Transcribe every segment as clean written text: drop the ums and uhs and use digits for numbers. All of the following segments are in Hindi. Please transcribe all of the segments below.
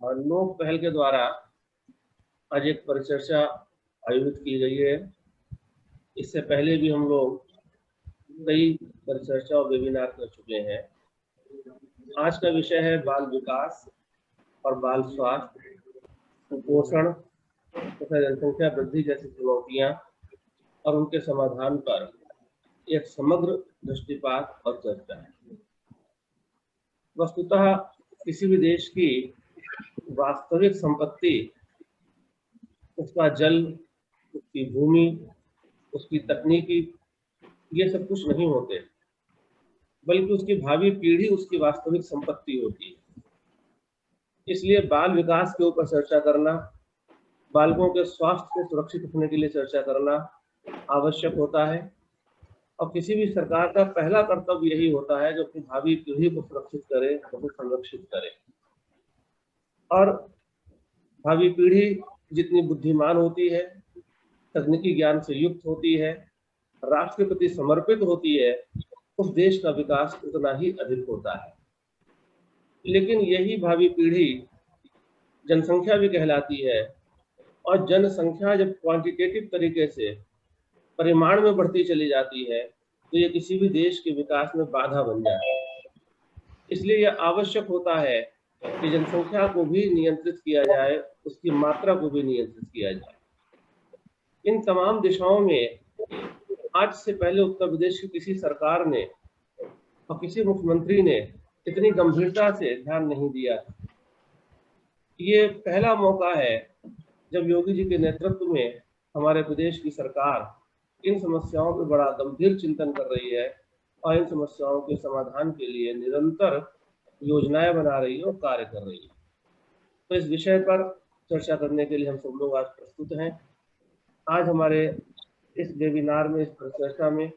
और लोक पहल के द्वारा आज एक परिचर्चा आयोजित की गई है। इससे पहले भी हम लोग कई परिचर्चा और वेबिनार कर चुके हैं। आज का विषय है बाल विकास और बाल स्वास्थ्य, कुपोषण तथा जनसंख्या वृद्धि जैसी चुनौतियां और उनके समाधान पर एक समग्र दृष्टिपात और चर्चा है। वस्तुतः किसी भी देश की वास्तविक संपत्ति उसका जल, उसकी भूमि, उसकी तकनीकी, ये सब कुछ नहीं होते, बल्कि उसकी भावी पीढ़ी उसकी वास्तविक संपत्ति होती है। इसलिए बाल विकास के ऊपर चर्चा करना, बालकों के स्वास्थ्य को सुरक्षित रखने के लिए चर्चा करना आवश्यक होता है। और किसी भी सरकार का पहला कर्तव्य यही होता है जो अपनी भावी पीढ़ी को सुरक्षित करे, उनको संरक्षित करे। और भावी पीढ़ी जितनी बुद्धिमान होती है, तकनीकी ज्ञान से युक्त होती है, राष्ट्र के प्रति समर्पित होती है, उस देश का विकास उतना ही अधिक होता है। लेकिन यही भावी पीढ़ी जनसंख्या भी कहलाती है, और जनसंख्या जब क्वांटिटेटिव तरीके से परिमाण में बढ़ती चली जाती है तो ये किसी भी देश के विकास में बाधा बन जाती है। इसलिए यह आवश्यक होता है कि जनसंख्या को भी नियंत्रित किया जाए, उसकी मात्रा को भी नियंत्रित किया जाए। इन तमाम दिशाओं में आज से पहले उत्तर प्रदेश की किसी सरकार ने और किसी मुख्यमंत्री ने इतनी गंभीरता से ध्यान नहीं दिया था। ये पहला मौका है जब योगी जी के नेतृत्व में हमारे प्रदेश की सरकार इन समस्याओं पर बड़ा गंभीर चिंतन कर रही है और इन समस्याओं के समाधान के लिए निरंतर योजनाएं बना रही है और कार्य कर रही है। तो इस विषय पर चर्चा करने के लिए हम सब लोग आज प्रस्तुत हैं। आज हमारे इस वेबिनार में, इस चर्चा में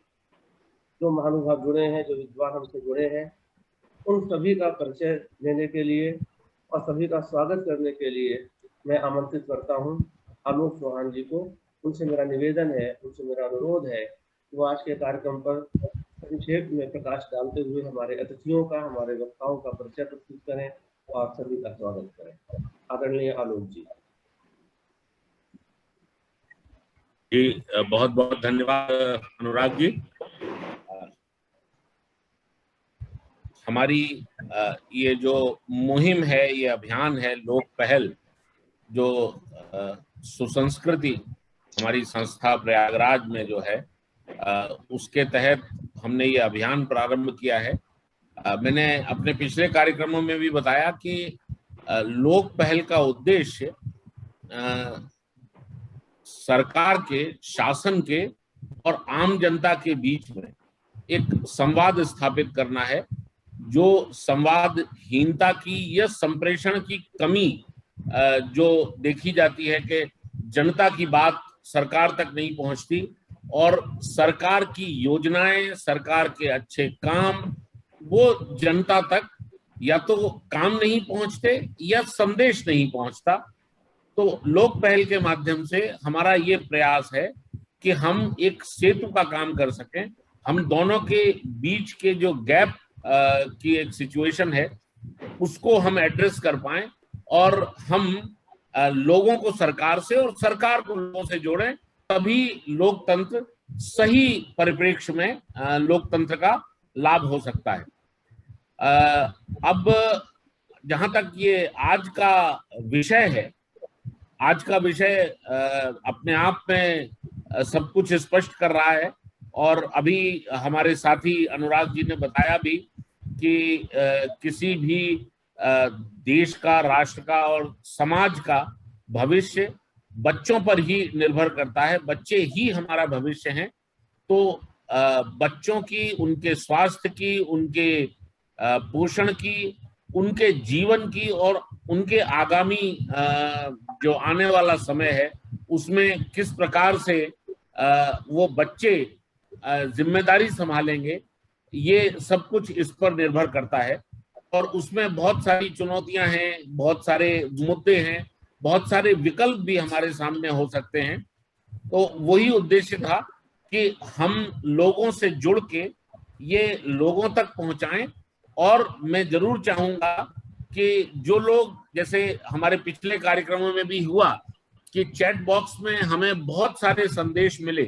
जो महानुभाव जुड़े हैं, जो विद्वान हमसे जुड़े हैं, उन सभी का परिचय देने के लिए और सभी का स्वागत करने के लिए मैं आमंत्रित करता हूं आलोक चौहान जी को। उनसे मेरा निवेदन है, उनसे मेरा अनुरोध है कि वो आज के कार्यक्रम पर संक्षेप में प्रकाश डालते हुए हमारे अतिथियों का, हमारे वक्ताओं का परिचय प्रस्तुत करें और सभी का स्वागत करें। आदरणीय आलोक जी। जी, बहुत बहुत धन्यवाद अनुराग जी। हमारी ये जो मुहिम है, ये अभियान है लोक पहल, जो सुसंस्कृति हमारी संस्था प्रयागराज में जो है उसके तहत हमने ये अभियान प्रारंभ किया है। मैंने अपने पिछले कार्यक्रमों में भी बताया कि लोक पहल का उद्देश्य सरकार के, शासन के और आम जनता के बीच में एक संवाद स्थापित करना है, जो संवादहीनता की या संप्रेषण की कमी जो देखी जाती है कि जनता की बात सरकार तक नहीं पहुंचती और सरकार की योजनाएं, सरकार के अच्छे काम वो जनता तक या तो काम नहीं पहुंचते या संदेश नहीं पहुंचता। तो लोक पहल के माध्यम से हमारा ये प्रयास है कि हम एक सेतु का काम कर सकें, हम दोनों के बीच के जो गैप की एक सिचुएशन है उसको हम एड्रेस कर पाएं और हम लोगों को सरकार से और सरकार को लोगों से जोड़ें, तभी लोकतंत्र सही परिप्रेक्ष्य में लोकतंत्र का लाभ हो सकता है। अब जहां तक ये आज का विषय है, आज का विषय अपने आप में सब कुछ स्पष्ट कर रहा है और अभी हमारे साथी अनुराग जी ने बताया भी कि किसी भी देश का, राष्ट्र का और समाज का भविष्य बच्चों पर ही निर्भर करता है। बच्चे ही हमारा भविष्य हैं। तो बच्चों की, उनके स्वास्थ्य की, उनके पोषण की, उनके जीवन की और उनके आगामी जो आने वाला समय है उसमें किस प्रकार से वो बच्चे जिम्मेदारी संभालेंगे, ये सब कुछ इस पर निर्भर करता है। और उसमें बहुत सारी चुनौतियां हैं, बहुत सारे मुद्दे हैं, बहुत सारे विकल्प भी हमारे सामने हो सकते हैं। तो वही उद्देश्य था कि हम लोगों से जुड़ के ये लोगों तक पहुंचाएं। और मैं जरूर चाहूंगा कि जो लोग, जैसे हमारे पिछले कार्यक्रमों में भी हुआ कि चैट बॉक्स में हमें बहुत सारे संदेश मिले,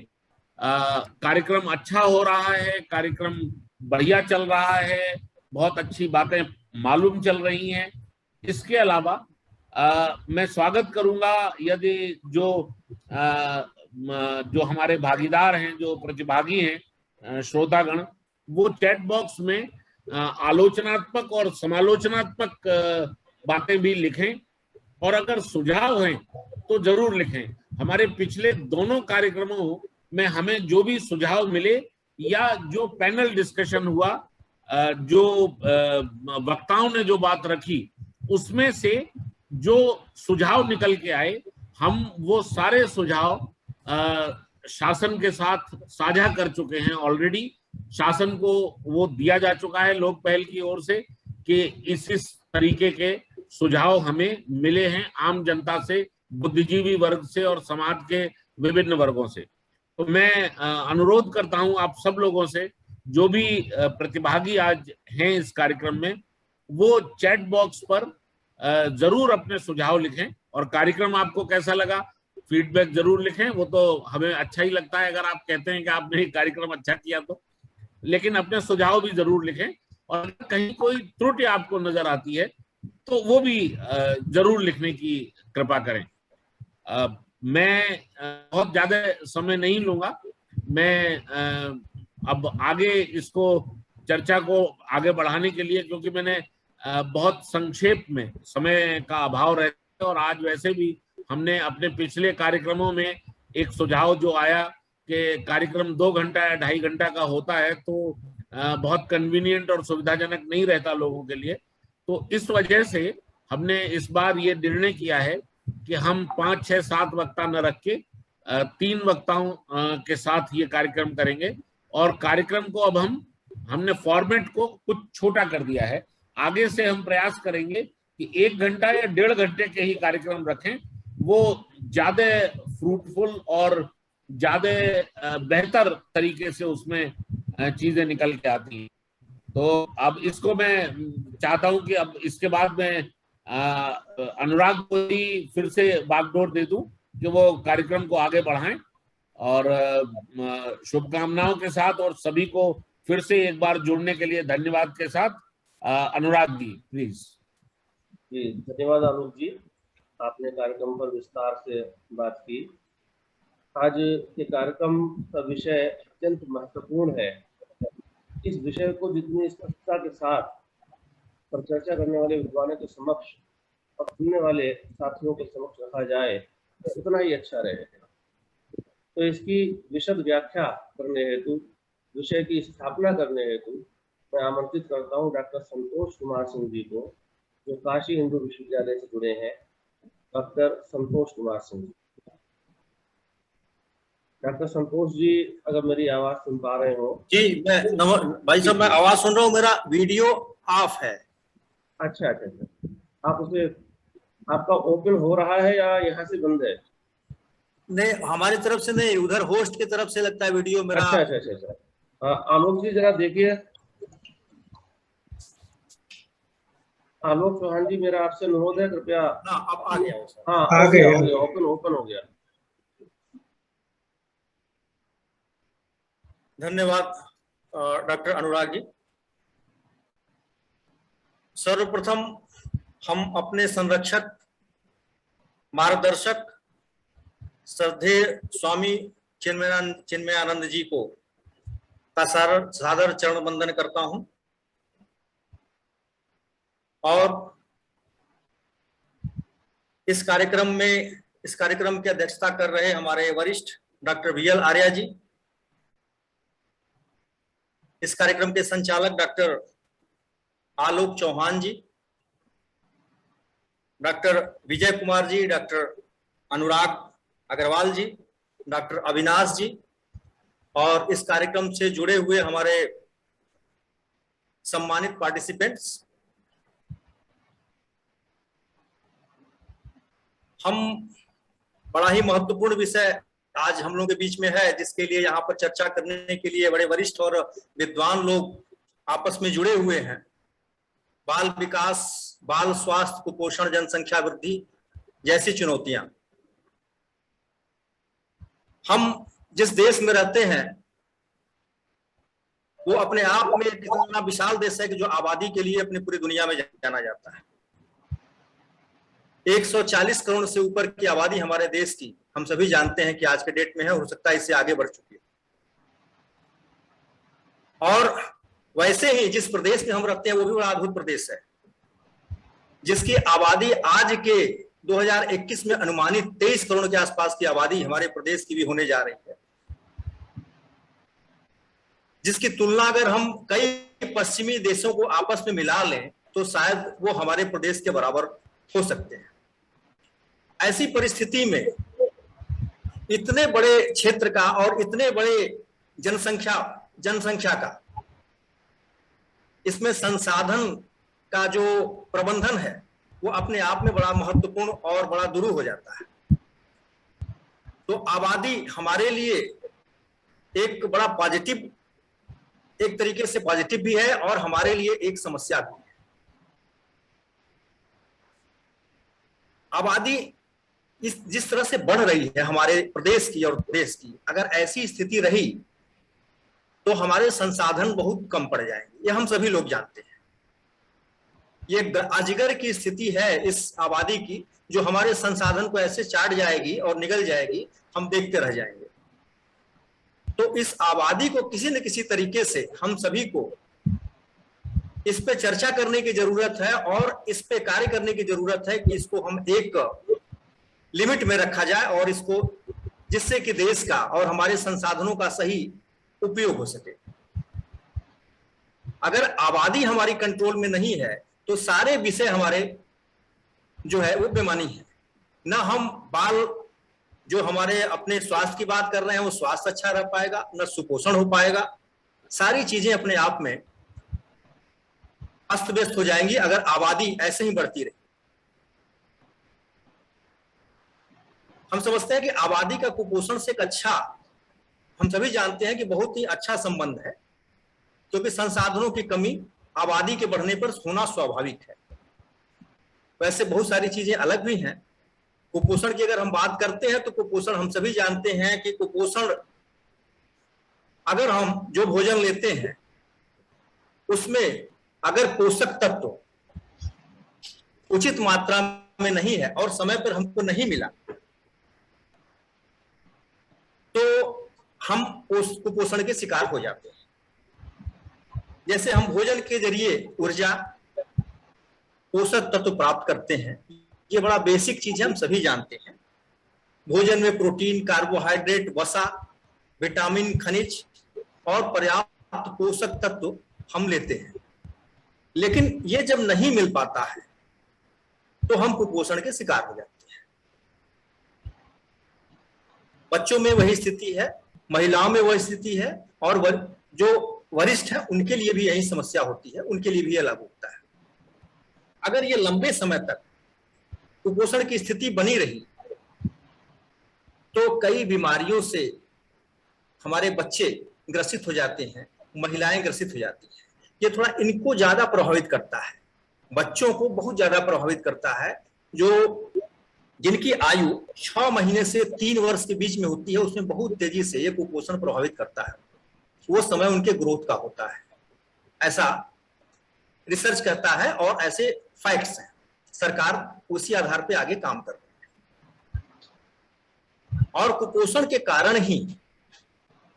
कार्यक्रम अच्छा हो रहा है, कार्यक्रम बढ़िया चल रहा है, बहुत अच्छी बातें मालूम चल रही हैं। इसके अलावा मैं स्वागत करूंगा यदि जो जो हमारे भागीदार हैं, जो प्रतिभागी हैं, श्रोतागण, वो चैट बॉक्स में आलोचनात्मक और समालोचनात्मक बातें भी लिखें, और अगर सुझाव हैं तो जरूर लिखें। हमारे पिछले दोनों कार्यक्रमों में हमें जो भी सुझाव मिले या जो पैनल डिस्कशन हुआ, जो वक्ताओं ने जो बात रखी, उसमें से जो सुझाव निकल के आए, हम वो सारे सुझाव शासन के साथ साझा कर चुके हैं ऑलरेडी। शासन को वो दिया जा चुका है लोक पहल की ओर से कि इस तरीके के सुझाव हमें मिले हैं आम जनता से, बुद्धिजीवी वर्ग से और समाज के विभिन्न वर्गों से। तो मैं अनुरोध करता हूं आप सब लोगों से, जो भी प्रतिभागी आज हैं इस कार्यक्रम में, वो चैट बॉक्स पर जरूर अपने सुझाव लिखें, और कार्यक्रम आपको कैसा लगा फीडबैक जरूर लिखें। वो तो हमें अच्छा ही लगता है अगर आप कहते हैं कि आपने कार्यक्रम अच्छा किया तो, लेकिन अपने सुझाव भी जरूर लिखें, और कहीं कोई त्रुटि आपको नजर आती है तो वो भी जरूर लिखने की कृपा करें। मैं बहुत ज्यादा समय नहीं लूंगा। मैं अब आगे इसको चर्चा को आगे बढ़ाने के लिए, क्योंकि मैंने बहुत संक्षेप में, समय का अभाव रहता है, और आज वैसे भी हमने अपने पिछले कार्यक्रमों में एक सुझाव जो आया कि कार्यक्रम 2 घंटा या 2.5 घंटा का होता है तो बहुत कन्वीनियंट और सुविधाजनक नहीं रहता लोगों के लिए। तो इस वजह से हमने इस बार ये निर्णय किया है कि हम 5, 6, 7 वक्ता न रख के 3 वक्ताओं के साथ ये कार्यक्रम करेंगे। और कार्यक्रम को अब हमने फॉर्मेट को कुछ छोटा कर दिया है। आगे से हम प्रयास करेंगे कि 1 घंटा या 1.5 घंटे के ही कार्यक्रम रखें, वो ज्यादा फ्रूटफुल और ज्यादा बेहतर तरीके से उसमें चीजें निकल के आती हैं। तो अब इसको मैं चाहता हूं कि अब इसके बाद मैं अनुराग को ही फिर से बागडोर दे दूं कि वो कार्यक्रम को आगे बढ़ाएं, और शुभकामनाओं के साथ और सभी को फिर से एक बार जुड़ने के लिए धन्यवाद के साथ अनुराग जी प्लीज। जी धन्यवाद आलोक जी, आपने कार्यक्रम पर विस्तार से बात की। आज के कार्यक्रम का विषय अत्यंत महत्वपूर्ण है। इस विषय को जितनी स्पष्टता के साथ पर चर्चा करने वाले विद्वानों के समक्ष और सुनने वाले साथियों के समक्ष रखा जाए उतना ही अच्छा रहेगा। तो इसकी विशद व्याख्या करने हेतु, विषय की स्थापना करने हेतु मैं आमंत्रित करता हूं डॉक्टर संतोष कुमार सिंह जी को, जो काशी हिंदू विश्वविद्यालय से जुड़े हैं। डॉक्टर संतोष कुमार सिंह जी। डॉक्टर संतोष जी, अगर मेरी आवाज सुन पा रहे हो? जी, मैं भाई साहब मैं आवाज सुन रहा हूँ, मेरा वीडियो ऑफ है। अच्छा अच्छा अच्छा, आप उसे, आपका ओपन हो रहा है या यहाँ से बंद है? नहीं, हमारी तरफ से नहीं, उधर होस्ट की तरफ से लगता है वीडियो मेरा। अच्छा अच्छा अच्छा अच्छा। आलोक जी जरा देखिए। आलोक चौहान जी, मेरा आपसे अनुरोध है, कृपया। अब आ गया। हाँ आ गया, ओपन हो गया। धन्यवाद डॉक्टर अनुराग जी। सर्वप्रथम हम अपने संरक्षक, मार्गदर्शक, श्रद्धेय स्वामी चिन्मयानंद जी को का सादर चरण वंदन करता हूं, और इस कार्यक्रम की अध्यक्षता कर रहे हमारे वरिष्ठ डॉक्टर VL आर्या जी, इस कार्यक्रम के संचालक डॉक्टर आलोक चौहान जी, डॉक्टर विजय कुमार जी, डॉक्टर अनुराग अग्रवाल जी, डॉक्टर अविनाश जी, और इस कार्यक्रम से जुड़े हुए हमारे सम्मानित पार्टिसिपेंट्स। हम बड़ा ही महत्वपूर्ण विषय आज हम लोगों के बीच में है, जिसके लिए यहाँ पर चर्चा करने के लिए बड़े वरिष्ठ और विद्वान लोग आपस में जुड़े हुए हैं। बाल विकास, बाल स्वास्थ्य, कुपोषण, जनसंख्या वृद्धि जैसी चुनौतियां। हम जिस देश में रहते हैं वो अपने आप में इतना विशाल देश है कि जो आबादी के लिए अपनी पूरी दुनिया में जाना जाता है। 140 करोड़ से ऊपर की आबादी हमारे देश की, हम सभी जानते हैं कि आज के डेट में है, हो सकता है इससे आगे बढ़ चुकी है। और वैसे ही जिस प्रदेश में हम रहते हैं वो भी बड़ा अद्भुत प्रदेश है, जिसकी आबादी आज के 2021 में अनुमानित 23 करोड़ के आसपास की आबादी हमारे प्रदेश की भी होने जा रही है, जिसकी तुलना अगर हम कई पश्चिमी देशों को आपस में मिला लें तो शायद वो हमारे प्रदेश के बराबर हो सकते हैं। ऐसी परिस्थिति में इतने बड़े क्षेत्र का और इतने बड़े जनसंख्या का, इसमें संसाधन का जो प्रबंधन है वो अपने आप में बड़ा महत्वपूर्ण और बड़ा दुरूह हो जाता है। तो आबादी हमारे लिए एक बड़ा पॉजिटिव, एक तरीके से पॉजिटिव भी है और हमारे लिए एक समस्या भी है। आबादी जिस तरह से बढ़ रही है हमारे प्रदेश की और देश की, अगर ऐसी स्थिति रही तो हमारे संसाधन बहुत कम पड़ जाएंगे, ये हम सभी लोग जानते हैं। ये अजगर की स्थिति है इस आबादी की, जो हमारे संसाधन को ऐसे चाट जाएगी और निगल जाएगी, हम देखते रह जाएंगे। तो इस आबादी को किसी न किसी तरीके से हम सभी को इस पे चर्चा करने की जरूरत है और इस पे कार्य करने की जरूरत है कि इसको हम एक लिमिट में रखा जाए और इसको, जिससे कि देश का और हमारे संसाधनों का सही उपयोग हो सके। अगर आबादी हमारी कंट्रोल में नहीं है तो सारे विषय हमारे जो है वो बेमानी है। ना हम बाल जो हमारे अपने स्वास्थ्य की बात कर रहे हैं वो स्वास्थ्य अच्छा रह पाएगा, न सुपोषण हो पाएगा, सारी चीजें अपने आप में अस्त व्यस्त हो जाएंगी अगर आबादी ऐसे ही बढ़ती रही। हम समझते हैं कि आबादी का कुपोषण से एक अच्छा, हम सभी जानते हैं कि बहुत ही अच्छा संबंध है, क्योंकि संसाधनों की कमी आबादी के बढ़ने पर होना स्वाभाविक है। वैसे बहुत सारी चीजें अलग भी हैं। कुपोषण की अगर हम बात करते हैं तो कुपोषण हम सभी जानते हैं कि कुपोषण, अगर हम जो भोजन लेते हैं उसमें अगर पोषक तत्व उचित मात्रा में नहीं है और समय पर हमको नहीं मिला तो हम कुपोषण के शिकार हो जाते हैं। जैसे हम भोजन के जरिए ऊर्जा, पोषक तत्व प्राप्त करते हैं, ये बड़ा बेसिक चीज है, हम सभी जानते हैं। भोजन में प्रोटीन, कार्बोहाइड्रेट, वसा, विटामिन, खनिज और पर्याप्त पोषक तत्व हम लेते हैं, लेकिन ये जब नहीं मिल पाता है तो हम कुपोषण के शिकार हो जाते हैं। बच्चों में वही स्थिति है, महिलाओं में वही स्थिति है और जो वरिष्ठ है उनके लिए भी यही समस्या होती है, उनके लिए भी यह लागू होता है। अगर ये लंबे समय तक कुपोषण की स्थिति बनी रही तो कई बीमारियों से हमारे बच्चे ग्रसित हो जाते हैं, महिलाएं ग्रसित हो जाती हैं। ये थोड़ा इनको ज्यादा प्रभावित करता है, बच्चों को बहुत ज्यादा प्रभावित करता है। जो जिनकी आयु 6 महीने से 3 वर्ष के बीच में होती है, उसमें बहुत तेजी से ये कुपोषण प्रभावित करता है। वो समय उनके ग्रोथ का होता है, ऐसा रिसर्च कहता है और ऐसे फैक्ट्स हैं। सरकार उसी आधार पे आगे काम कर रही है। और कुपोषण के कारण ही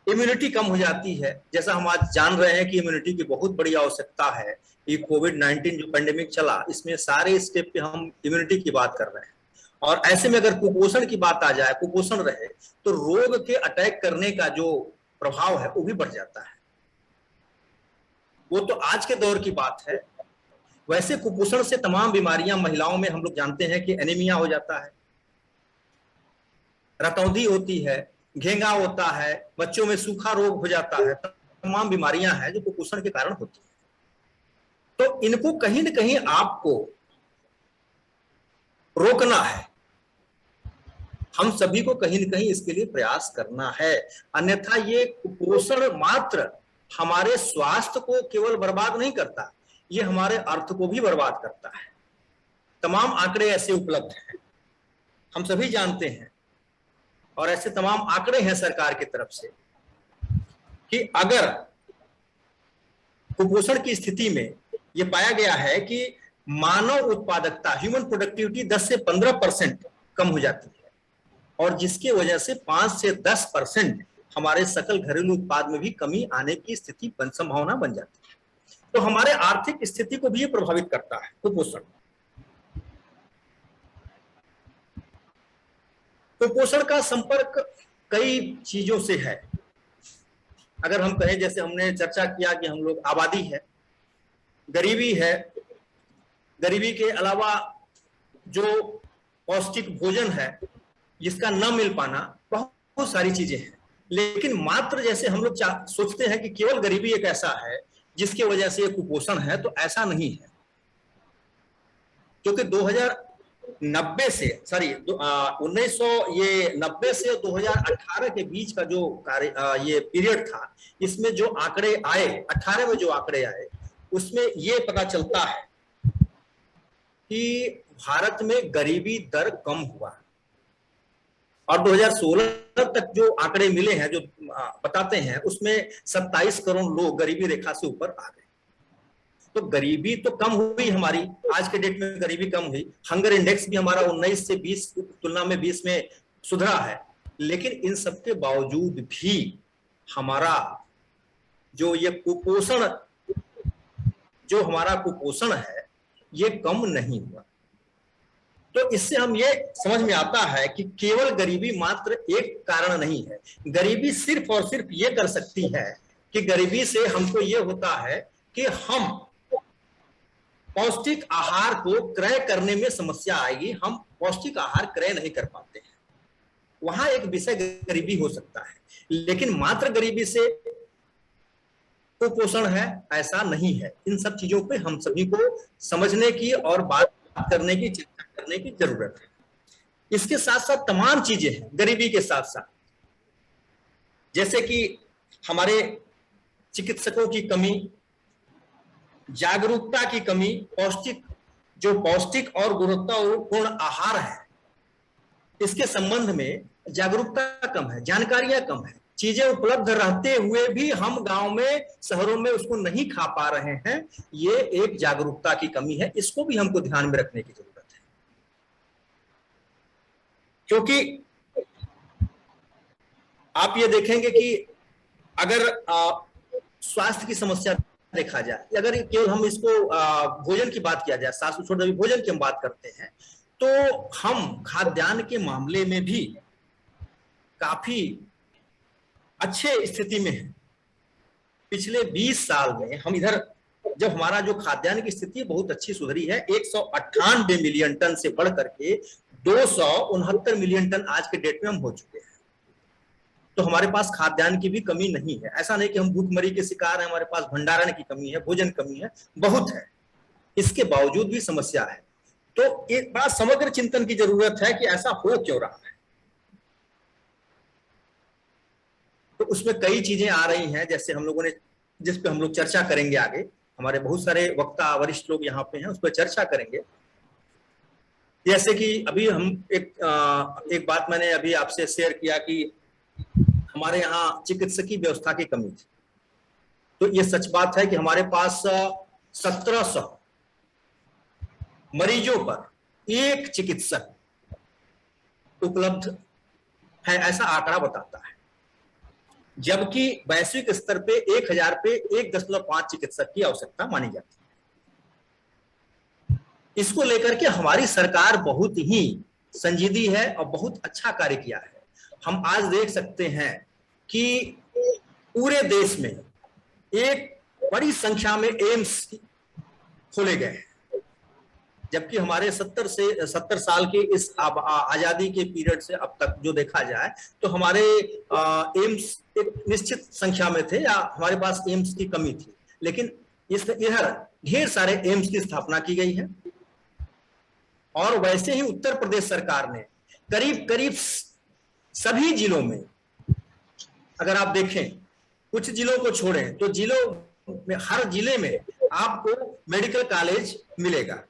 इम्यूनिटी कम हो जाती है। जैसा हम आज जान रहे हैं कि इम्यूनिटी की बहुत बड़ी आवश्यकता है। ये कोविड-19 जो पेंडेमिक चला, इसमें सारे स्टेप पे हम इम्यूनिटी की बात कर रहे हैं। और ऐसे में अगर कुपोषण की बात आ जाए, कुपोषण रहे, तो रोग के अटैक करने का जो प्रभाव है वो भी बढ़ जाता है। वो तो आज के दौर की बात है। वैसे कुपोषण से तमाम बीमारियां महिलाओं में हम लोग जानते हैं कि एनीमिया हो जाता है, रतौंधी होती है, घेंगा होता है, बच्चों में सूखा रोग हो जाता है। तमाम बीमारियां हैं जो कुपोषण के कारण होती है। तो इनको कहीं न कहीं आपको रोकना है। हम सभी को कहीं न कहीं इसके लिए प्रयास करना है, अन्यथा ये कुपोषण मात्र हमारे स्वास्थ्य को केवल बर्बाद नहीं करता, ये हमारे अर्थ को भी बर्बाद करता है। तमाम आंकड़े ऐसे उपलब्ध हैं, हम सभी जानते हैं, और ऐसे तमाम आंकड़े हैं सरकार की तरफ से कि अगर कुपोषण की स्थिति में यह पाया गया है कि मानव उत्पादकता, ह्यूमन प्रोडक्टिविटी 10 से 15% कम हो जाती है, और जिसकी वजह से 5 से 10% हमारे सकल घरेलू उत्पाद में भी कमी आने की स्थिति संभावना बन जाती है। तो हमारे आर्थिक स्थिति को भी ये प्रभावित करता है कुपोषण। कुपोषण का संपर्क कई चीजों से है। अगर हम कहें, जैसे हमने चर्चा किया कि हम लोग आबादी है, गरीबी है, गरीबी के अलावा जो पौष्टिक भोजन है जिसका न मिल पाना, बहुत सारी चीजें हैं। लेकिन मात्र जैसे हम लोग सोचते हैं कि केवल गरीबी एक ऐसा है जिसकी वजह से ये कुपोषण है, तो ऐसा नहीं है। क्योंकि 1990 से 1990 से 2018 के बीच का जो ये पीरियड था, इसमें जो आंकड़े आए, 18 में जो आंकड़े आए, उसमें ये पता चलता है कि भारत में गरीबी दर कम हुआ, और 2016 तक जो आंकड़े मिले हैं, जो बताते हैं, उसमें 27 करोड़ लोग गरीबी रेखा से ऊपर आ गए। तो गरीबी तो कम हुई हमारी, आज के डेट में गरीबी कम हुई। हंगर इंडेक्स भी हमारा 19 से 20 तुलना में 20 में सुधरा है। लेकिन इन सब के बावजूद भी हमारा जो ये कुपोषण, जो हमारा कुपोषण है, ये कम नहीं हुआ। तो इससे हम ये समझ में आता है कि केवल गरीबी मात्र एक कारण नहीं है। गरीबी सिर्फ और सिर्फ ये कर सकती है कि गरीबी से हमको ये होता है कि हम पौष्टिक आहार को क्रय करने में समस्या आएगी, हम पौष्टिक आहार क्रय नहीं कर पाते हैं, वहां एक विषय गरीबी हो सकता है। लेकिन मात्र गरीबी से कुपोषण है, ऐसा नहीं है। इन सब चीजों पे हम सभी को समझने की और बात करने की, चर्चा करने की जरूरत है। इसके साथ साथ तमाम चीजें हैं गरीबी के साथ साथ, जैसे कि हमारे चिकित्सकों की कमी, जागरूकता की कमी, पौष्टिक और गुणवत्तापूर्ण आहार है, इसके संबंध में जागरूकता कम है, जानकारियां कम है। चीजें उपलब्ध रहते हुए भी हम गांव में, शहरों में उसको नहीं खा पा रहे हैं, ये एक जागरूकता की कमी है। इसको भी हमको ध्यान में रखने की जरूरत है, क्योंकि आप ये देखेंगे कि अगर स्वास्थ्य की समस्या देखा जाए, अगर केवल हम इसको भोजन की बात किया जाए, स्वास्थ्य छोड़ दें, भोजन की हम बात करते हैं, तो हम खाद्यान्न के मामले में भी काफी अच्छे स्थिति में है। पिछले 20 साल में हम इधर, जब हमारा जो खाद्यान्न की स्थिति बहुत अच्छी सुधरी है, 198 मिलियन टन से बढ़ करके 269 मिलियन टन आज के डेट में हम हो चुके हैं। तो हमारे पास खाद्यान्न की भी कमी नहीं है। ऐसा नहीं कि हम भूखमरी के शिकार हैं, हमारे पास भंडारण की कमी है, भोजन कमी है, बहुत है। इसके बावजूद भी समस्या है। तो एक बड़ा समग्र चिंतन की जरूरत है कि ऐसा हो क्यों रहा है। तो उसमें कई चीजें आ रही हैं, जैसे हम लोगों ने, जिस पे हम लोग चर्चा करेंगे आगे, हमारे बहुत सारे वक्ता, वरिष्ठ लोग यहाँ पे हैं, उस पर चर्चा करेंगे। जैसे कि अभी हम एक बात मैंने अभी आपसे शेयर किया कि हमारे यहाँ चिकित्सकीय व्यवस्था की कमी थी। तो ये सच बात है कि हमारे पास 1700 मरीजों पर एक चिकित्सक उपलब्ध है, ऐसा आंकड़ा बताता है, जबकि वैश्विक स्तर पे 1000 पे 1.5 चिकित्सक की आवश्यकता मानी जाती है। इसको लेकर के हमारी सरकार बहुत ही संजीदी है और बहुत अच्छा कार्य किया है। हम आज देख सकते हैं कि पूरे देश में एक बड़ी संख्या में एम्स खोले गए हैं, जबकि हमारे 70 साल के इस आजादी के पीरियड से अब तक जो देखा जाए तो हमारे एम्स एक निश्चित संख्या में थे, या हमारे पास एम्स की कमी थी। लेकिन इधर ढेर सारे एम्स की स्थापना की गई है। और वैसे ही उत्तर प्रदेश सरकार ने करीब सभी जिलों में, अगर आप देखें, कुछ जिलों को छोड़ें तो जिलों में, हर जिले में आपको मेडिकल कॉलेज मिलेगा,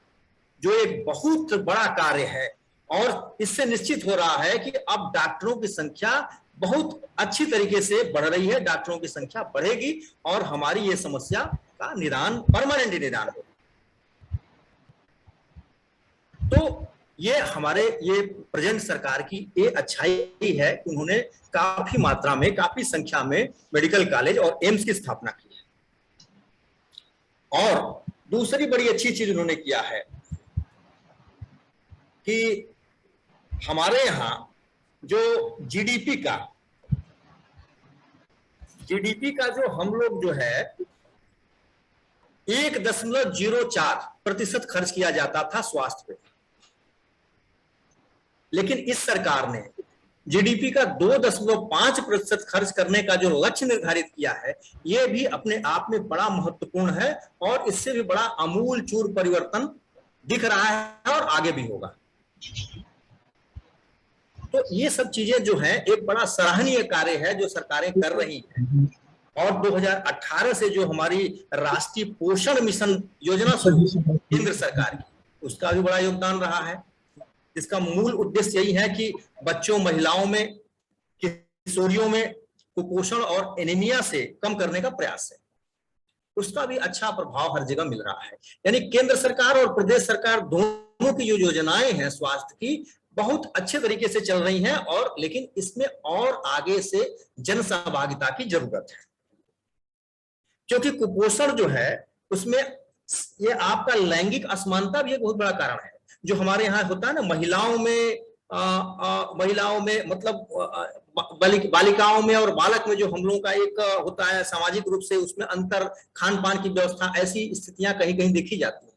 जो एक बहुत बड़ा कार्य है। और इससे निश्चित हो रहा है कि अब डॉक्टरों की संख्या बहुत अच्छी तरीके से बढ़ रही है, डॉक्टरों की संख्या बढ़ेगी और हमारी ये समस्या का निदान, परमानेंट निदान होगा। तो ये हमारे ये प्रेजेंट सरकार की ये अच्छाई है कि उन्होंने काफी मात्रा में, काफी संख्या में मेडिकल कॉलेज और एम्स की स्थापना की है। और दूसरी बड़ी अच्छी चीज उन्होंने किया है कि हमारे यहाँ जो जीडीपी का जो हम लोग जो है 1.04% खर्च किया जाता था स्वास्थ्य पे, लेकिन इस सरकार ने जीडीपी का 2.5% खर्च करने का जो लक्ष्य निर्धारित किया है, यह भी अपने आप में बड़ा महत्वपूर्ण है और इससे भी बड़ा आमूलचूल परिवर्तन दिख रहा है और आगे भी होगा। तो ये सब चीजें जो हैं एक बड़ा सराहनीय कार्य है जो सरकारें कर रही हैं। और 2018 से जो हमारी राष्ट्रीय पोषण मिशन योजना शुरू केंद्र सरकार की, उसका भी बड़ा योगदान रहा है। इसका मूल उद्देश्य यही है कि बच्चों, महिलाओं में, किशोरियों में कुपोषण और एनीमिया से कम करने का प्रयास है। उसका भी अच्छा प्रभाव हर जगह मिल रहा है। यानी केंद्र सरकार और प्रदेश सरकार दोनों की जो योजनाएं हैं स्वास्थ्य की, बहुत अच्छे तरीके से चल रही हैं। और लेकिन इसमें और आगे से जन सहभागिता की जरूरत है, क्योंकि कुपोषण जो है उसमें ये आपका लैंगिक असमानता भी एक बहुत बड़ा कारण है। जो हमारे यहाँ होता है ना, महिलाओं में मतलब बालिकाओं में और बालक में जो हम लोगों का एक होता है सामाजिक रूप से, उसमें अंतर, खान पान की व्यवस्था, ऐसी स्थितियां कहीं कहीं देखी जाती हैं।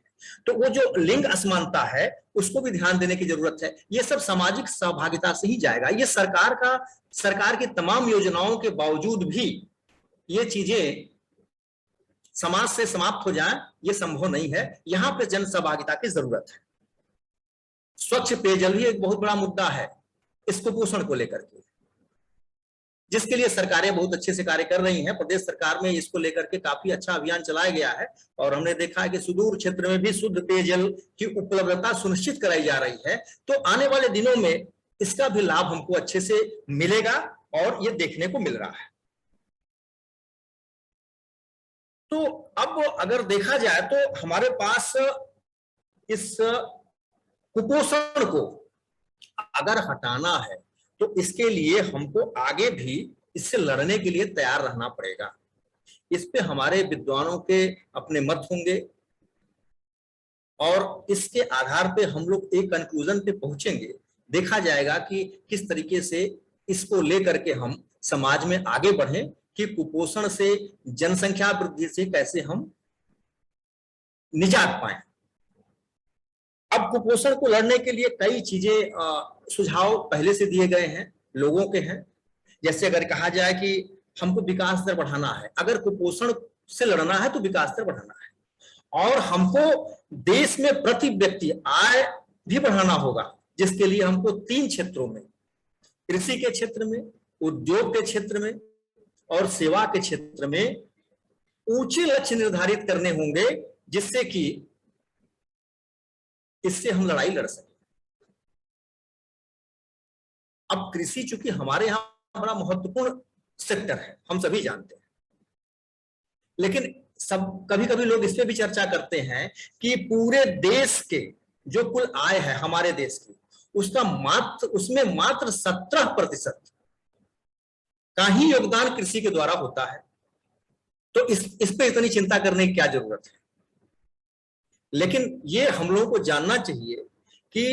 तो वो जो लिंग असमानता है उसको भी ध्यान देने की जरूरत है। ये सब सामाजिक सहभागिता से ही जाएगा। ये सरकार की तमाम योजनाओं के बावजूद भी ये चीजें समाज से समाप्त हो जाए, ये संभव नहीं है। यहां पे जन सहभागिता की जरूरत है। स्वच्छ पेयजल भी एक बहुत बड़ा मुद्दा है इस कुपोषण को लेकर के, जिसके लिए सरकारें बहुत अच्छे से कार्य कर रही हैं। प्रदेश सरकार में इसको लेकर के काफी अच्छा अभियान चलाया गया है और हमने देखा है कि सुदूर क्षेत्र में भी शुद्ध पेयजल की उपलब्धता सुनिश्चित कराई जा रही है। तो आने वाले दिनों में इसका भी लाभ हमको अच्छे से मिलेगा और ये देखने को मिल रहा है। तो अब अगर देखा जाए तो हमारे पास इस कुपोषण को अगर हटाना है तो इसके लिए हमको आगे भी इससे लड़ने के लिए तैयार रहना पड़ेगा। इस पे हमारे विद्वानों के अपने मत होंगे और इसके आधार पे हम लोग एक कंक्लूजन पे पहुंचेंगे। देखा जाएगा कि किस तरीके से इसको लेकर के हम समाज में आगे बढ़ें कि कुपोषण से, जनसंख्या वृद्धि से कैसे हम निजात पाएं। अब कुपोषण को लड़ने के लिए कई चीजें, सुझाव पहले से दिए गए हैं, लोगों के हैं। जैसे अगर कहा जाए कि हमको विकास दर बढ़ाना है, अगर कुपोषण से लड़ना है तो विकास दर बढ़ाना है और हमको देश में प्रति व्यक्ति आय भी बढ़ाना होगा, जिसके लिए हमको 3 क्षेत्रों में, कृषि के क्षेत्र में, उद्योग के क्षेत्र में और सेवा के क्षेत्र में ऊंचे लक्ष्य निर्धारित करने होंगे, जिससे कि इससे हम लड़ाई लड़ सकें। अब कृषि चूंकि हमारे यहां बड़ा महत्वपूर्ण सेक्टर है, हम सभी जानते हैं, लेकिन कभी कभी लोग इस पे भी चर्चा करते हैं कि पूरे देश के जो कुल आय है हमारे देश की, उसमें मात्र 17% का ही योगदान कृषि के द्वारा होता है। तो इस पे इतनी चिंता करने की क्या जरूरत है। लेकिन ये हम लोगों को जानना चाहिए कि